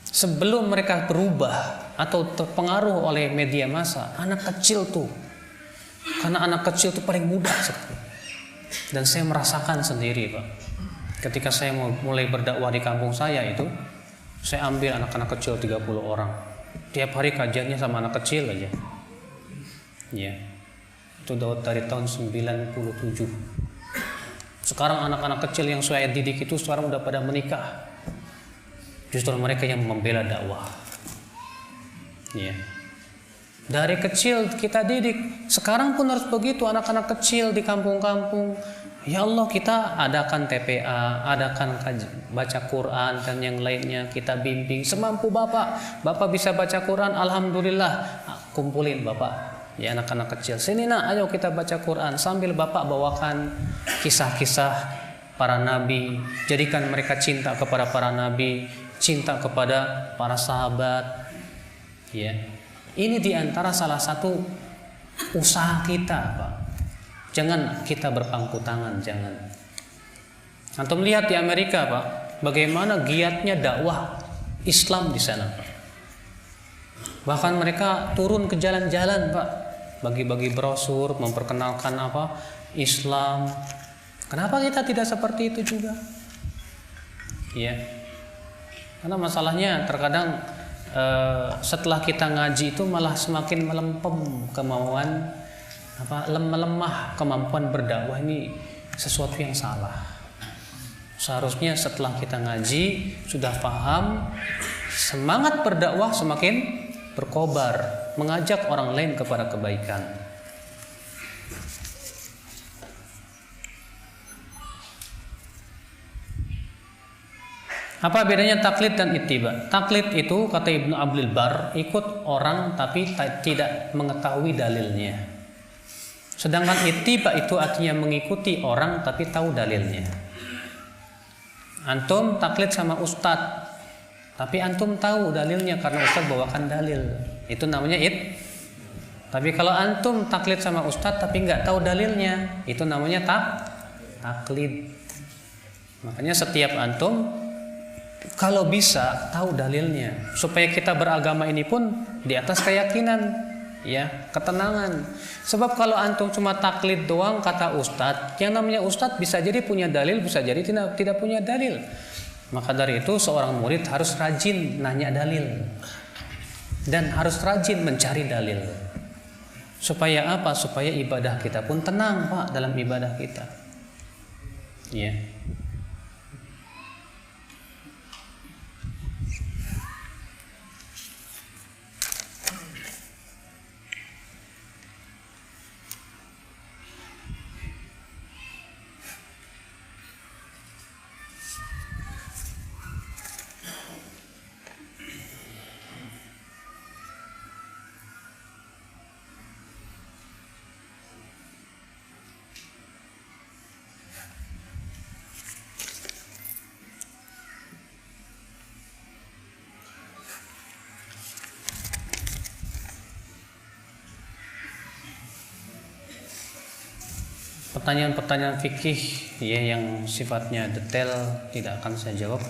Sebelum mereka berubah atau terpengaruh oleh media massa, anak kecil tuh. Karena anak kecil tuh paling mudah sekali. Dan saya merasakan sendiri, Pak. Ketika saya mulai berdakwah di kampung saya itu, saya ambil anak-anak kecil 30 orang. Tiap hari kajiannya sama anak kecil aja. Itu dari tahun 97. Sekarang anak-anak kecil yang saya didik itu sekarang udah pada menikah. Justru mereka yang membela dakwah. Dari kecil kita didik. Sekarang pun harus begitu, anak-anak kecil di kampung-kampung. Ya Allah, kita adakan TPA, adakan baca Quran dan yang lainnya, kita bimbing semampu Bapak. Bapak bisa baca Quran, alhamdulillah. Kumpulin Bapak. Anak-anak kecil, sini nak, ayo kita baca Quran sambil Bapak bawakan kisah-kisah para nabi, jadikan mereka cinta kepada para nabi, cinta kepada para sahabat. Ini diantara salah satu usaha kita, Pak. Jangan kita berpangku tangan, jangan. Antum lihat di Amerika, Pak, bagaimana giatnya dakwah Islam di sana, Pak. Bahkan mereka turun ke jalan-jalan, Pak, bagi-bagi brosur, memperkenalkan Islam. Kenapa kita tidak seperti itu juga? Karena masalahnya terkadang setelah kita ngaji itu malah semakin melempem kemauan, melemah kemampuan berdakwah. Ini sesuatu yang salah. Seharusnya setelah kita ngaji sudah paham, semangat berdakwah semakin berkobar, mengajak orang lain kepada kebaikan. Apa bedanya taklid dan ittiba? Taklid itu kata Ibnu Abdul Bar, ikut orang tapi tidak mengetahui dalilnya. Sedangkan ittiba itu artinya mengikuti orang tapi tahu dalilnya. Antum taklid sama ustadz, tapi antum tahu dalilnya karena ustadz bawakan dalil. Itu namanya Tapi kalau antum taklid sama ustadz tapi nggak tahu dalilnya, itu namanya taklid. Makanya setiap antum kalau bisa tahu dalilnya, supaya kita beragama ini pun di atas keyakinan, ya, ketenangan. Sebab kalau antum cuma taklid doang kata ustadz, yang namanya ustadz bisa jadi punya dalil, bisa jadi tidak punya dalil. Maka dari itu seorang murid harus rajin nanya dalil dan harus rajin mencari dalil. Supaya apa? Supaya ibadah kita pun tenang, Pak, dalam ibadah kita. Ya. Pertanyaan-pertanyaan fikih ya yang sifatnya detail tidak akan saya jawab.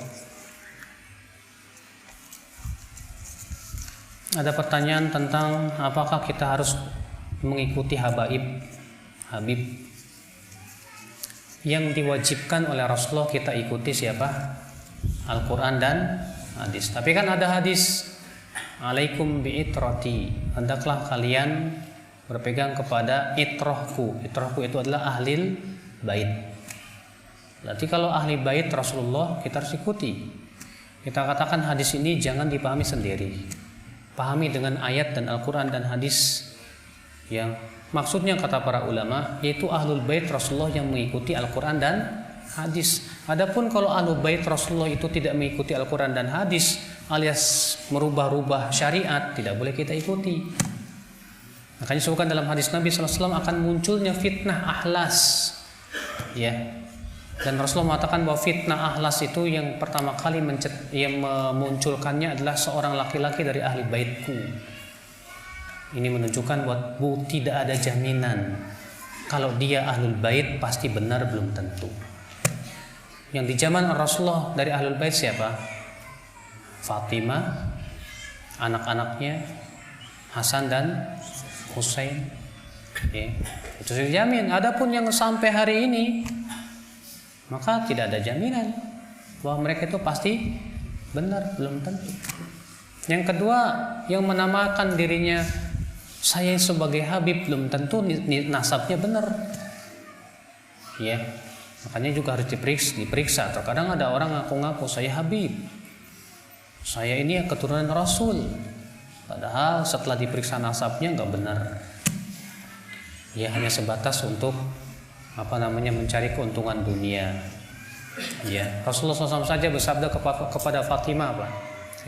Ada pertanyaan tentang apakah kita harus mengikuti Habib yang diwajibkan oleh Rasulullah kita ikuti siapa? Al-Quran dan hadis. Tapi kan ada hadis, alaikum bi'itrati, hendaklah kalian berpegang kepada itrahku. Itrahku itu adalah ahlil bait. Berarti kalau ahli bait Rasulullah kita harus ikuti. Kita katakan hadis ini jangan dipahami sendiri. Pahami dengan ayat dan Al-Quran dan hadis yang maksudnya kata para ulama yaitu ahlul bait Rasulullah yang mengikuti Al-Quran dan hadis. Adapun kalau ahlul bait Rasulullah itu tidak mengikuti Al-Quran dan hadis alias merubah-rubah syariat, tidak boleh kita ikuti. Makanya disebutkan dalam hadis Nabi SAW akan munculnya fitnah ahlas, ya. Dan Rasulullah mengatakan bahwa fitnah ahlas itu yang pertama kali yang memunculkannya adalah seorang laki-laki dari ahli baitku. Ini menunjukkan bahwa tidak ada jaminan kalau dia ahlul bait pasti benar, belum tentu. Yang di zaman Rasulullah dari ahlul bait siapa? Fatimah, anak-anaknya Hasan dan Husain, ya, itu sudah dijamin. Adapun yang sampai hari ini, maka tidak ada jaminan bahwa mereka itu pasti benar, belum tentu. Yang kedua, yang menamakan dirinya saya sebagai Habib belum tentu nasabnya benar, ya. Makanya juga harus diperiksa. Terkadang ada orang ngaku-ngaku saya Habib, saya ini keturunan Rasul. Padahal setelah diperiksa nasabnya nggak benar. Ya hanya sebatas untuk mencari keuntungan dunia. Ya, Rasulullah SAW saja bersabda kepada Fatimah apa?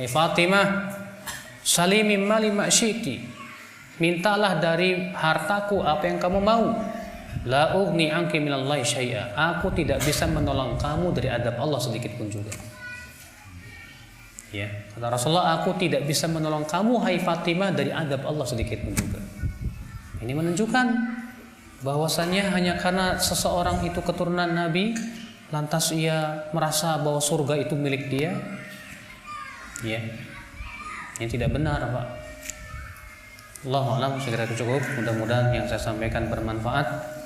Hai Fatimah, salimi mali ma'syiti. Mintalah dari hartaku apa yang kamu mau. La ughni anki minallahi syai'a. Aku tidak bisa menolong kamu dari adab Allah sedikit pun juga. Ya, kata Rasulullah, aku tidak bisa menolong kamu hai Fatimah dari adab Allah sedikit pun juga. Ini menunjukkan bahwasanya hanya karena seseorang itu keturunan Nabi lantas ia merasa bahwa surga itu milik dia. Ya. Ini tidak benar, Pak. Allahu a'lam, segera cukup. Mudah-mudahan yang saya sampaikan bermanfaat.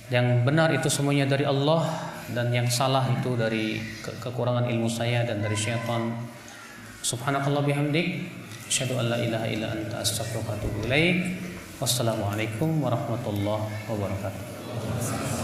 Yang benar itu semuanya dari Allah, dan yang salah itu dari kekurangan ilmu saya dan dari syaitan. Subhanakallah bihamdik, asyhadu an la ilaha illa anta astaghfiruka wa atubu ilaik. Wassalamualaikum warahmatullahi wabarakatuh.